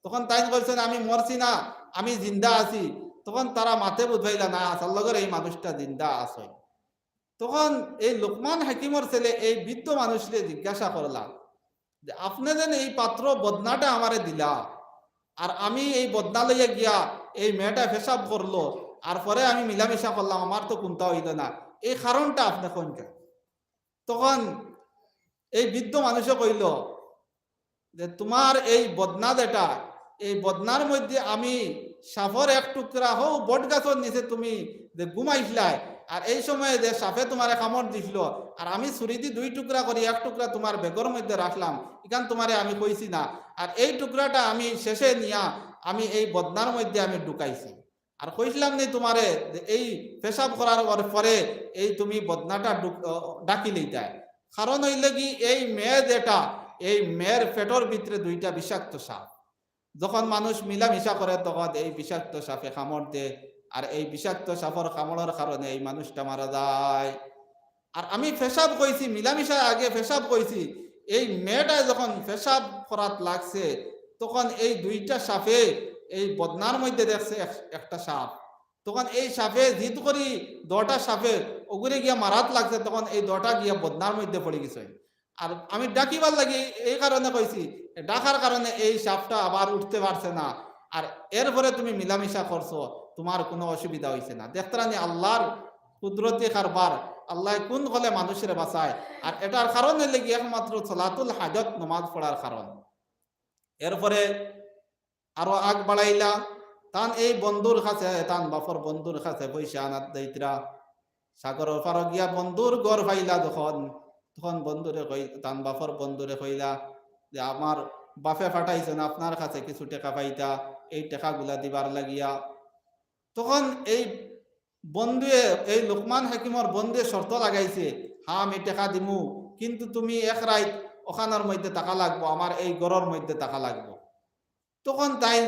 তখন তাই বলছেন আমি মরছি না, আমি জিন্দা আছি। তখন তারা মাথে বুঝাইলা না, আসার লগের এই মানুষটা জিন্দা আছে। তখন এই লোকমান হাকিমর ছেলে এই বৃদ্ধ মানুষকে জিজ্ঞাসা করলাম যে আপনি যেন এই পাত্র বদনাটা আমারে দিলা, আর আমি এই বদনা লইয়া গিয়া এই মেয়েটা পেশাব করলো, আর পরে আমি মিলামিশা করলাম, আমার তো কোনটা হইল না, এই কারণটা আপনি কোনটা? তখন এই বৃদ্ধ মানুষে কইল যে তোমার এই বদনা যেটা, এই বদনার মধ্যে আমি সাপের এক টুকরা হোক বট গাছের নিচে তুমি যে ঘুমাইছিলাই, আর এই সময় যে সাপে তোমার কামড় দিছিল, আর আমি ছুরি দিয়ে 2 টুকরা করি, এক টুকরা তোমার বেগর মধ্যে রাখলাম, এখান তোমারে আমি কইছি না, আর এই টুকরাটা আমি শেষে নিয়া আমি এই বদনার মধ্যে আমি ঢুকাইছি, আর কইছিলাম নি তোমারে যে এই পেশাব করার পরে এই তুমি বদনাটা ডাকি লইতাই। কারণ হইলে কি এই মেয়ে যেটা, এই মেয়ের পেটর ভিতরে 2টা বিষাক্ত সাপ। যখন মানুষ মিলামিশা করে তখন এই বিষাক্ত সাপে কামড় দেয়, আর এই বিষাক্ত সাপের কামড়ের কারণে এই মানুষটা মারা যায়। আর আমি পেশাব কইছি, মিলামিশার আগে পেশাব কইছি, এই মেয়েটা যখন পেশাব করাত লাগছে তখন এই 2টা সাপে এই বদনার মধ্যে দেখছে একটা সাপ। তখন এই সাপে জিদ করি 2টা সাপে ওগুরে গিয়া মারাত লাগছে, তখন এই 2টা গিয়া বদনার মধ্যে পড়ে গেছে। আর আমি ডাকিবার লাগি এই কারণে কইছি, ডাকার কারণে এই সাপটা আবার উঠতে পারছে না, আর এরপরে তুমি মিলামিশা করছো, তোমার কোনো অসুবিধা হয়েছে না। দেখতারানি আল্লাহর কুদরতি কারবার, আল্লাহ কোন হলে মানুষের বাঁচায়। আর এটার কারণ হইলে কি একমাত্র সলাতুল হাজত, নমাজ পড়ার কারণ। এরপরে আরো আগ বাড়াইলা, তান এই বন্ধুর কাছে, তান বাপর বন্ধুর কাছে পয়সা আনাত দেইতরা। সাগরের পার গিয়া বন্ধুর ঘর পাইলা যখন, তখন বন্ধুরে কই, তান বাপর বন্ধুরে কইলা যে আমার বাপে পাঠাইছেন আপনার কাছে কিছু টাকা পাইতা, এই টাকাগুলা দিবার লাগিয়া। তখন এই বন্ধুয়ে, এই লোকমান হাকিমর বন্ধুয়ে শর্ত লাগাইছে, হ্যাঁ আমি টাকা দিমু, কিন্তু তুমি এক রাত ওখানের মধ্যে টাকা লাগবো, আমার এই ঘরের মধ্যে টাকা লাগবো। তখন তাই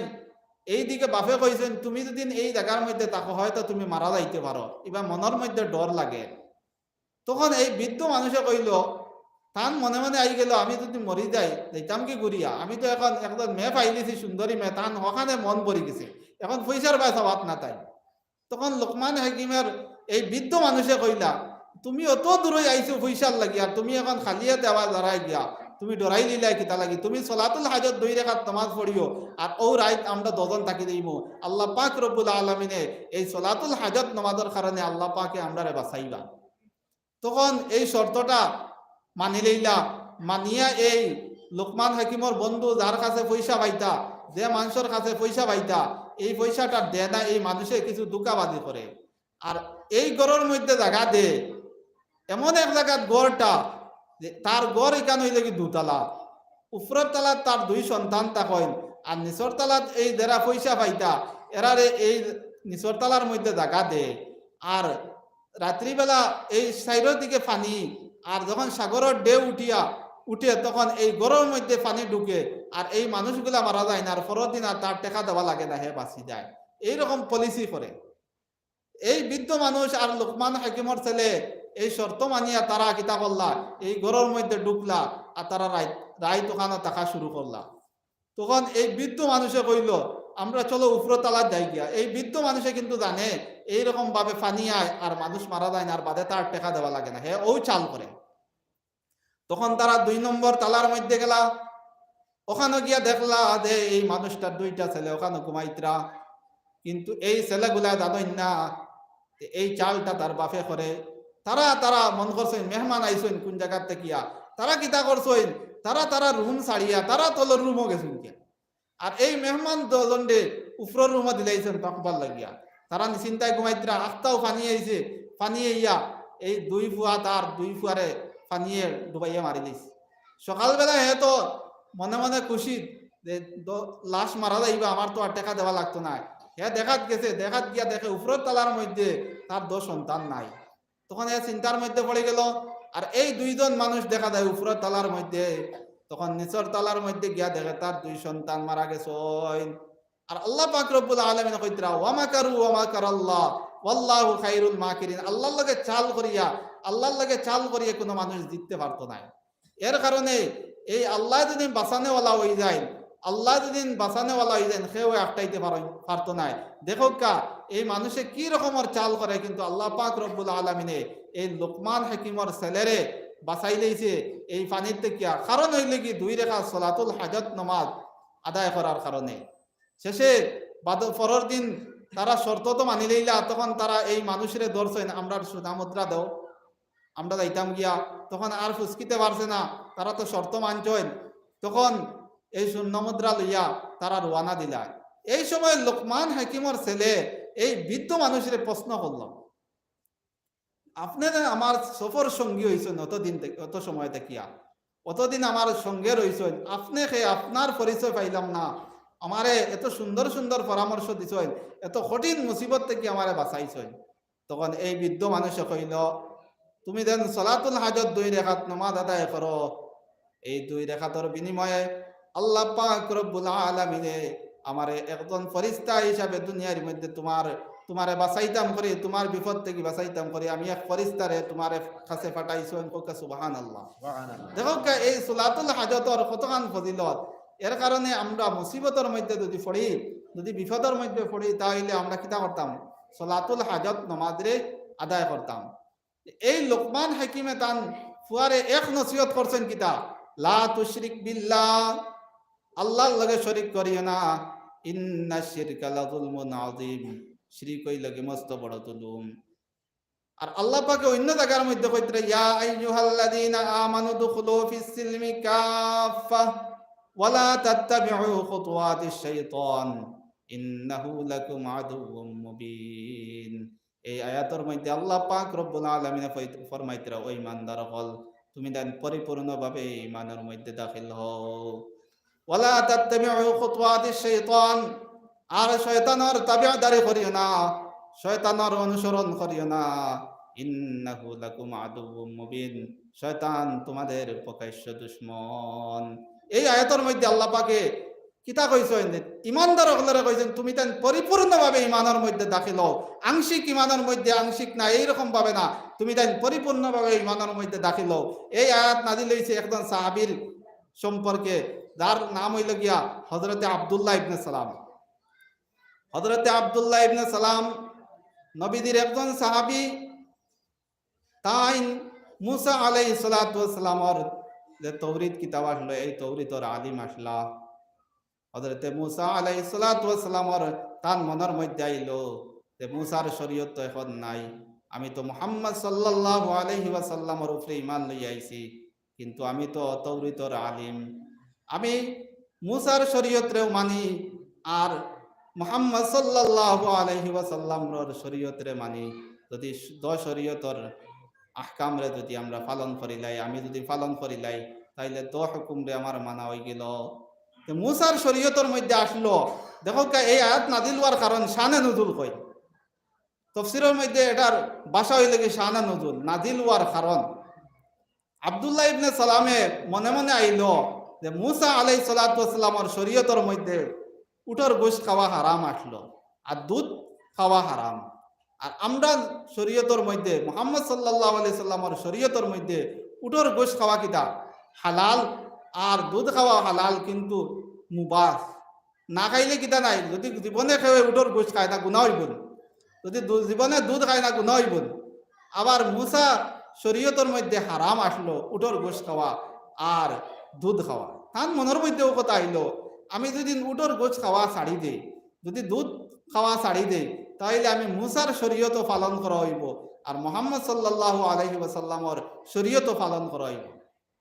এইদিকে বাপে কইছেন তুমি যদি এই জায়গার মধ্যে থাকো হয়তো তুমি মারা যাইতে পারো, এবার মনের মধ্যে ডর লাগে। তখন এই বৃদ্ধ মানুষে কইল, তান মনে মনে আই গেল আমি যদি মরি যাই যাইতাম কি ঘুরিয়া, আমি তো এখন একদম মেয়ে পাইলিছি সুন্দরী মেয়ে, তান ওখানে মন পড়ে গেছে, এখন পয়সার ব্যবসা বাদ না তাই। তখন লোকমান হাকিমের এই বৃদ্ধ মানুষে কইলা তুমি অত দূরে আইছো পয়সার লাগি, আর তুমি এখন খালিয়া দেওয়া দাঁড়াই গিয়া তুমি ডরাই লিলাই কিতা লাগি, তুমি সলাতুল হাজত 2 রাকাত নামাজ পড়িও, আর ও রাত আমরা 2 জন থাকি দিইমু। আল্লাহ পাক রব্বুল আলামিনে এই সলাতুল হাজত নামাজের কারণে আল্লাহ পাকে আমরারে বাঁচাইবা। তখন এই শর্তটা মানি লইলা, মানিয়া এই লোকমান হাকিমর বন্ধু যার কাছে পয়সা পাইতা, যে মানুষের কাছে পয়সা পাইতা, এই পয়সাটা দেয় না, এই মানুষে কিছু দুকাবাজি করে, আর এই গড়ের মধ্যে জায়গা দে, এমন এক জায়গার গড়টা যে তার গড় এখানে হইলে কি 2 তালা, উপরের তালাত তার 2 সন্তান থাকেন, আর নিচর তালাত এই যারা পয়সা পাইতা এরারে এই নিচর তালার মধ্যে জায়গা দে, আর রাত্রিবেলা এই সাইডের দিকে পানি, আর যখন সাগরের ঢেউ উঠে তখন এই গড়ের মধ্যে পানি ঢুকে, আর এই মানুষগুলা মারা যায় না, আর পরের দিন আর তার টাকা দেওয়া লাগে না, হে বাঁচি যায়। এইরকম পলিসি করে এই বৃদ্ধ মানুষ আর লোকমান হাকিমর ছেলে এই শর্ত মানিয়া তারা কিতা করলা, এই ঘরের মধ্যে ঢুকলা, আর তারা রাইত ওখানে থাকা শুরু করলা। তখন এই বৃদ্ধ মানুষে কইল আমরা চলো উপরে তালার যাই গিয়া। এই বৃদ্ধ মানুষে কিন্তু জানে এইরকম ভাবে পানি আয় আর মানুষ মারা যায় না, আর বাদে তার টাকা দেওয়া লাগে না, হ্যাঁ ও চাল করে। তখন তারা 2 নম্বর তালার মধ্যে গেলা, ওখানে গিয়া দেখলা যে এই মানুষটার 2টা ছেলে ওখানে ঘুমাইতরা, কিন্তু এই ছেলেগুলা জানোই না এই চালটা তার বাপে করে, তারা তারা মন করছেন মেহমান আইসেন কোন জায়গার থেকে, তারা কিতা করছেন, তারা তারা রুম ছাড়িয়া তারা তলের রুমও গেছেন কে। আর এই মেহমান দলন্ডে উপরের রুমও দিলাইছেন তকবার লাগিয়া। তারা চিন্তায় ঘুমাইতরা আখতাও পানি আইছে, পানি ইয়া এই 2 ফুয়া তার 2 ফুয়ারে পানিয়ে ডুবাইয়া মারি দিয়েছে। সকালবেলা হে তো মনে মনে খুশি যে লাশ মারা যাইবা, আমার তো আর টাকা দেওয়া লাগতো না। হে দেখাত গেছে, দেখাত গিয়া দেখে উপরের তালার মধ্যে তার 2 সন্তান নাই। তখন এ চিন্তার মধ্যে পড়ে গেল। আর এই 2 জন মানুষ দেখা যায় উপরের তালার মধ্যে, তখন নিচের তালার মধ্যে গিয়া দেখে তার 2 সন্তান মারা গেছে। আর আল্লাহ পাক রব্বুল আলামিন কইতরা ওয়া মাকারু ওয়া মাকারাল্লাহ ওয়াল্লাহু খায়রুল মাকিরিন। আল্লাহর লগে চাল করিয়া, আল্লাহর লগে চাল করিয়া কোনো মানুষ জিততে পারতো না। এর কারণে এই আল্লাহ যদি বাঁচানেওয়ালা হয়ে যায়, আল্লাহ যদি বাঁচানেওয়ালা হয়ে যায়, সেও একটাইতে পারতো না। দেখো কা এই মানুষে কি রকমের চাল করে, কিন্তু আল্লাহ পাক রব্বুল আলামিনে এই লোকমান হাকিমর ছেলেরে বাঁচাই লইছে এই পানির থেকে। কারণ হইলে কি 2 রেখা সলাতুল হাজত নামাজ আদায় করার কারণে। শেষে পরের দিন তারা শর্ত তো মানি লইলা, তখন তারা এই মানুষের ধরছেন আমরা সোনা মুদ্রা দাও, আমরা যাইতাম গিয়া। তখন আর ফুসকিতে পারছে না, তারা তো শর্ত মানছেন। তখন এই শূন্য মুদ্রা লইয়া তারা রওনা দিলা। এই সময় লোকমান হাকিমর ছেলে এই বৃদ্ধ মানুষের প্রশ্ন করল, আপনি আমার সফর সঙ্গী হয়েছেন অতদিন থেকে, অত সময় দেখিয়া অতদিন আমার সঙ্গে রয়েছেন, আপনি আপনার পরিচয় পাইলাম না, আমারে এত সুন্দর সুন্দর পরামর্শ দিছেন, এত কঠিন মুসিবত থেকে আমারে বাঁচাইছেন। তখন এই বৃদ্ধ মানুষে কইল, তুমি দেন সলাতুল হাজত 2 রেখাত নামাজ আদায় করো। এই 2 রেখাতর বিনিময়ে আল্লাহ পাক রব্বুল আলামিনে আমারে একজন ফেরেশতা হিসাবে দুনিয়ার মধ্যে তোমারে বাঁচাইতাম করে, তোমার বিপদ থেকে বাঁচাইতাম করে আমি এক ফেরেশতারে তোমার কাছে পাঠাইছেন। কোকা সুবহানাল্লাহ। দেখো এই সলাতুল হাজতর কতখান ফজিলত। এর কারণে আমরা মুসিবতের মধ্যে যদি পড়ি, যদি বিপদের মধ্যে পড়ি, তাহলে আমরা কিতা করতাম, সলাতুল হাজত নামাজরে আদায় করতাম। এই লোকমান হাকিমে তান ফুয়ারে এক নসিহত করছেন কিতা, লা তুশরিক বিল্লাহ, আল্লাহর লগে শরীক করিও না, ইন্নাশ শিরকা লাযুলমুন আযীম, শিরক হইলে মস্ত বড় জুলুম। আর আল্লাহ পাকে অন্য জায়গার মধ্যে কইতরা ইয়া আইয়ুহাল্লাযীনা আমানু দুখুলু ফিস সিলমি কাফা ওয়ালা তাত্তাবিউ খুতুওয়াতিশ শাইতান ইন্নাহু লাকুম আদুউম মুবিন। এই আয়াতের মধ্যে আল্লাহ পাক রব্বুল আলামিন ফরমাইতরা, ও ঈমানদার হল তুমি দেন পরিপূর্ণভাবে ঈমানের মধ্যে দাখিল হও। ওয়ালা তাত্তাবিউ খুতুওয়াতিশ শাইতান, আর শয়তানের তাবিআদারি করিও না, শয়তানের অনুসরণ করিও না। ইন্নাহু লাকুম আদুউম মুবিন, শয়তান তোমাদের প্রকাশ্য দুশমন। এই আয়াতের মধ্যে আল্লাহ পাকে কিতা কইছেন, ইমানদার হলরে কইছেন তুমি তেন পরিপূর্ণভাবে ইমানের মধ্যে দাখিল হও। আংশিক ইমানের মধ্যে আংশিক না, এইরকম ভাবে না, তুমি তেন পরিপূর্ণভাবে ইমানের মধ্যে দাখিল হও। এই আয়াত নাজিল হইছে একজন সাহাবীর সম্পর্কে, যার নাম হইল গিয়া হযরতে আব্দুল্লাহ ইবনে সালাম। হযরতে আব্দুল্লাহ ইবনে সালাম নবীদের একজন সাহাবী। তাই মুসা আলাইহিস সালাতু ওয়াস সালামর যে তৌরিত কিতাব আসলো, এই তৌরিতর আলিম আসলা। হযরতে মুসা আলাইহিস সালাতু ওয়াস সালামর তার মনের মধ্যে আইলো যে মুসার শরীয়ত তো এখন নাই, আমি তো মুহাম্মদ সাল্লাল্লাহু আলাইহি ওয়াসাল্লামের উপরে ঈমান লইয়া আইছি, কিন্তু আমি তো তৌরিতর আলিম, আমি মুসার শরীয়তরেও মানি আর মুহাম্মদ সাল্লাল্লাহু আলাইহি ওয়াসাল্লামর শরীয়তরে মানি। যদি শরীয়তর আহকামরে যদি আমরা পালন করিলাই, আমি যদি পালন করিলাই, তাইলে হুকুমরে আমার মানা হয়ে গেল। মুসার শরীয়তর মধ্যে আসলো। দেখো এই আয়াত নাজিল হওয়ার কারণ শানে নুজুল কই, তাফসীরের মধ্যে এটার ভাষা হইলে কি শানে নুজুল, নাজিল হওয়ার কারণ। আব্দুল্লাহ ইবনে সালামে মনে মনে আইলো যে মুসা আলাইহিস সালাতু ওয়াস সালামের শরীয়তর মধ্যে উটর গোশত খাওয়া হারাম আসলো আর দুধ খাওয়া হারাম। আর আমরা শরীয়তর মধ্যে মুহাম্মদ সাল্লাল্লাহু আলাইহি সাল্লামের শরীয়তর মধ্যে উটর গোশত খাওয়া কিতা হালাল আর দুধ খাওয়া হালাল, কিন্তু মুবাহ। না খাইলে কিতা নাই, যদি জীবনে খেয়ে উটর গোশত খায় না গুনাহ হইব, যদি জীবনে দুধ খায় না গুনাহ হইব। আবার মুসা শরীয়তর মধ্যে হারাম আসলো উটর গোশত খাওয়া আর দুধ খাওয়া। তার মনের মধ্যেও কথা আইলো, আমি যদি উটর গোশত খাওয়া ছাড়ি দেই, যদি দুধ খাওয়া ছাড়ি দেই, তাইলে আমি মুসার শরীয়তও পালন করা হইব আর মুহাম্মদ সাল্লাল্লাহু আলাইহি ওয়াসাল্লামর শরীয়তও পালন করা হইব।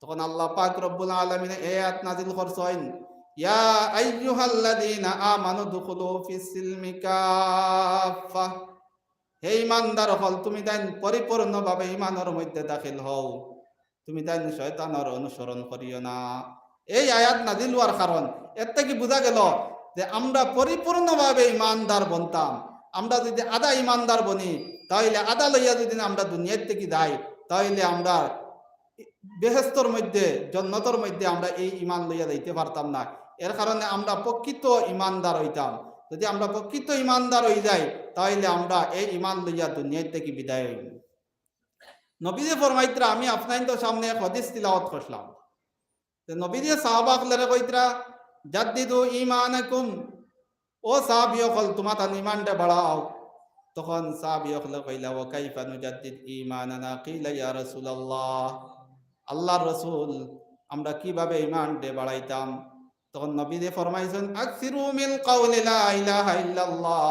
তখন আল্লাহ পাক রব্বুল আলামিন এই আয়াত নাযিল করছেন, ইয়া আইয়ুহাল্লাযীনা আমানু দুখুলু ফিস সিলমি কাফা, হে ঈমানদার হল তুমি তাই পরিপূর্ণভাবে ঈমানের মধ্যে দাখিল হও, তুমি তাই শয়তানের অনুসরণ করিও না। এই আয়াত নাযিল হওয়ার কারণ এর থেকে বোঝা গেল যে আমরা পরিপূর্ণভাবে ঈমানদার বনতাম। আমরা যদি আধা ঈমানদার বনি তাহলে আধা লইয়া যদি আমরা দুনিয়ার থেকে যাই তাহলে আমরা বেহেশতর মধ্যে জান্নাতের মধ্যে আমরা এই ঈমান লইয়া যাইতে পারতাম না। এর কারণে আমরা প্রকৃত ঈমানদার হইতাম। যদি আমরা প্রকৃত ঈমানদার হয়ে যাই তাহলে আমরা এই ঈমান লইয়া দুনিয়ার থেকে বিদায় হইব। নবীজি ফরমাইতরা, আমি আপনাদের সামনে এক হাদিস তিলাওয়াত করলাম। নবীজি সাহাবাগলরে কইতরা, জাদ্দিদু ঈমানাকুম, ও সাহাবীসকল তোমাদের ঈমানটা বাড়াও। তখন সাহাবীসকলে কইলা, ওয়া কাইফা নুজাদ্দিদ ঈমানানা, কিলা ইয়া রাসূলুল্লাহ, আল্লাহর রাসূল আমরা কিভাবে ঈমানটা বাড়াইতাম? তখন নবীজি ফরমাইছেন, আকসিরু মিন কাউলি লা ইলাহা ইল্লাল্লাহ,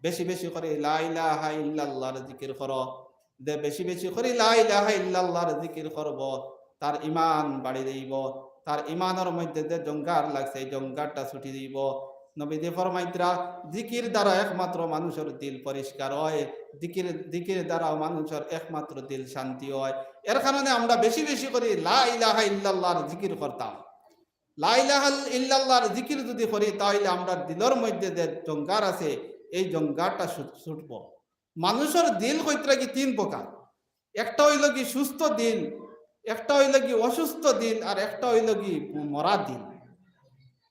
বেশি বেশি করে লা ইলাহা ইল্লাল্লাহর জিকির করো। যে বেশি বেশি করে লা ইলাহা ইল্লাল্লাহর জিকির করব তার ঈমান বাড়ি দিব, তার ঈমানের মধ্যে যে জঙ্গার লাগছে এই জঙ্গারটা ছুটি দিব। নবীজি ফরমাইতরা, জিকির দ্বারা একমাত্র মানুষের দিল পরিষ্কার হয়, জিকির দ্বারা মানুষের একমাত্র দিল শান্তি হয়। এর কারণে আমরা বেশি বেশি করে লা ইলাহা ইল্লাল্লাহর জিকির করতাম। লা ইলাহা ইল্লাল্লাহর জিকির যদি করি তাহলে আমরা দিলের মধ্যে যে জঙ্গার আছে এই জঙ্গারটা ছুটব। মানুষের দিল কইতরা কি তিন প্রকার, একটা হইল কি সুস্থ দিল, একটা হইল কি অসুস্থ দিল, আর একটা হইল কি মরা দিল।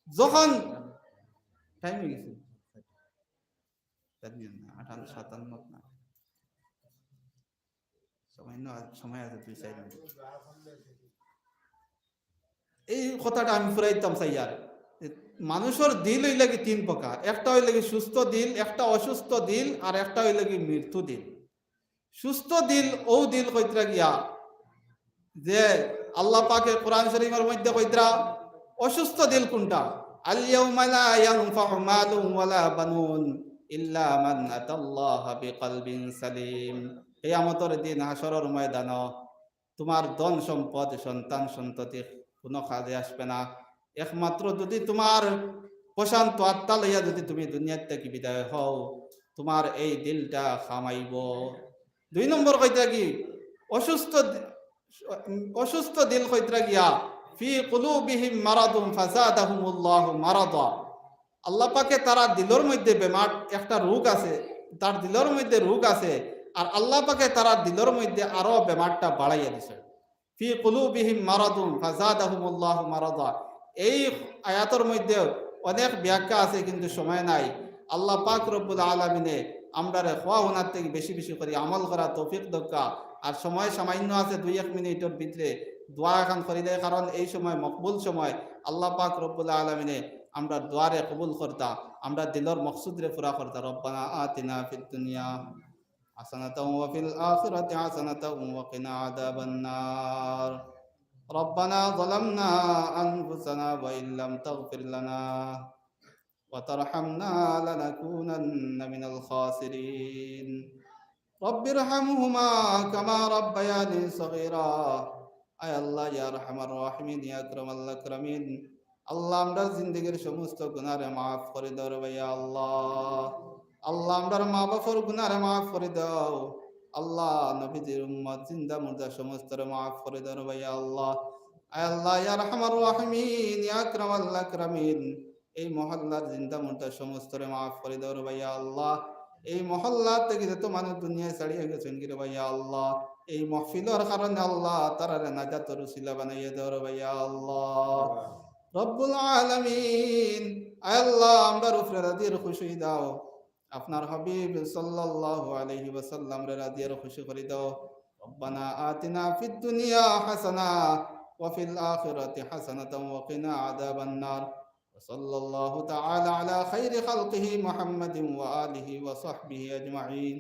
যখন টাইম হয়ে গেছে 58 না, সময় আছে 2-4 মিনিট। এই কথাটা আমি ফুরাইতাম চাই। আর মানুষের দিল হইলে কি তিন প্রকার, একটা হইলে কি সুস্থ দিল, একটা অসুস্থ দিল, আর একটা হইলে কি মৃত্যু দিল। সুস্থ দিল ও দিল কইতরা গিয়া যে আল্লাহ পাকে কোরআন শরীফের মধ্যে কইতরা অসুস্থ দিল কোনটা, আল ইয়াউমা লা ইয়ানফাউ মালুন ওয়ালা বানুন ইল্লা মান আতাল্লাহা বিকলবিন সালিম। কিয়ামতের দিন হাসরের ময়দানে তোমার ধন সম্পদ সন্তান সন্ততি কোনো কাজে আসবে না, একমাত্র যদি তোমার প্রশান্ত আত্মা লইয়া যদি তুমি দুনিয়ার থেকে বিদায় হও তোমার এই দিলটা খামাইব। 2 নম্বর কইতা কি অসুস্থ দিল কইতরা গিয়া ফি কুলুবিহিম মারাদুন ফাযাদাহুমুল্লাহু মারাদা, আল্লাহ পাকে তারা দিলের মধ্যে বেমার একটা রোগ আছে, তার দিলের মধ্যে রোগ আছে আর আল্লাহ পাকে তারা দিলের মধ্যে আরো বেমারটা বাড়াইয়া দিছে। ফি কুলুবিহিম মারাদুন ফাযাদাহুমুল্লাহু মারাদা, এই আয়াতের মধ্যে অনেক ব্যাখ্যা আছে কিন্তু সময় নাই। আল্লাহ পাক রব্বুল আলামিনে আমরারে খোয়া ওনার থেকে বেশি বেশি করে আমল করা তৌফিক দক্কা। আর সময় সামান্য আছে 2-1 মিনিটের ভিতরে দোয়া এখন করিলে, কারণ এই সময় মকবুল সময় আল্লাহ পাক রব্বুল আলামিনে আমরা দোয়ারে কবুল করতা, আমরা দিলর মকসুদরে পুরা করতা। রব্বানা আতিনা ফিদ দুনিয়া হাসানাতাও ওয়া ফিল আখিরাতি হাসানাতাও ওয়া কিনা আযাবান নার। রব্বানা যালামনা আনফুসানা ওয়া ইল্লাম তাগফির লানা وترحمنا لنكونن من الخاسرين رب ارحمهما كما ربياني صغيرا আয় আল্লাহ ইয়া আরহামার রাহিমিন ইয়া আকরামাল আকরামিন। আল্লাহ আমরা জিন্দেগীর সমস্ত গুনাহে মাফ করে দাও রে ভাইয়া আল্লাহ। আল্লাহ আমরার মা বাবার গুনাহে মাফ করে দাও আল্লাহ। নবীজির উম্মত জিন্দা মুর্দা সমস্ত মাফ করে দাও রে ভাইয়া আল্লাহ। আয় আল্লাহ ইয়া আরহামার রাহিমিন ইয়া আকরামাল আকরামিন, এই মহল্লার জিন্দা মুর্দা সমস্ত মাফ করে দাও রে ভাইয়া আল্লাহ। এই মহল্লা থেকে যত মানুষ দুনিয়ায় ছাড়িয়ে গেছেন কি রে ভাইয়া আল্লাহ, এই মাহফিলের কারণে আল্লাহ তারা নাজাতের উসিলা বানাইয়া দাও রে ভাইয়া আল্লাহ। রব্বুল আলামিন আল্লাহ আমরার উপরে রাদিয়ার খুশি দাও, আপনার হাবিব সাল্লাল্লাহু আলাইহি ওয়াসাল্লাম রে রাদিয়ার খুশি করে দাও। রব্বানা আতিনা ফিদ দুনিয়া হাসানা ওয়া ফিল আখিরাতি হাসানাতাও ওয়া কিনা আযাবান নার। সাল্লাল্লাহু তাআলা আলা খাইরি খালকিহি মুহাম্মাদিন ওয়া আলিহি ওয়া সাহবিহি আজমাইন।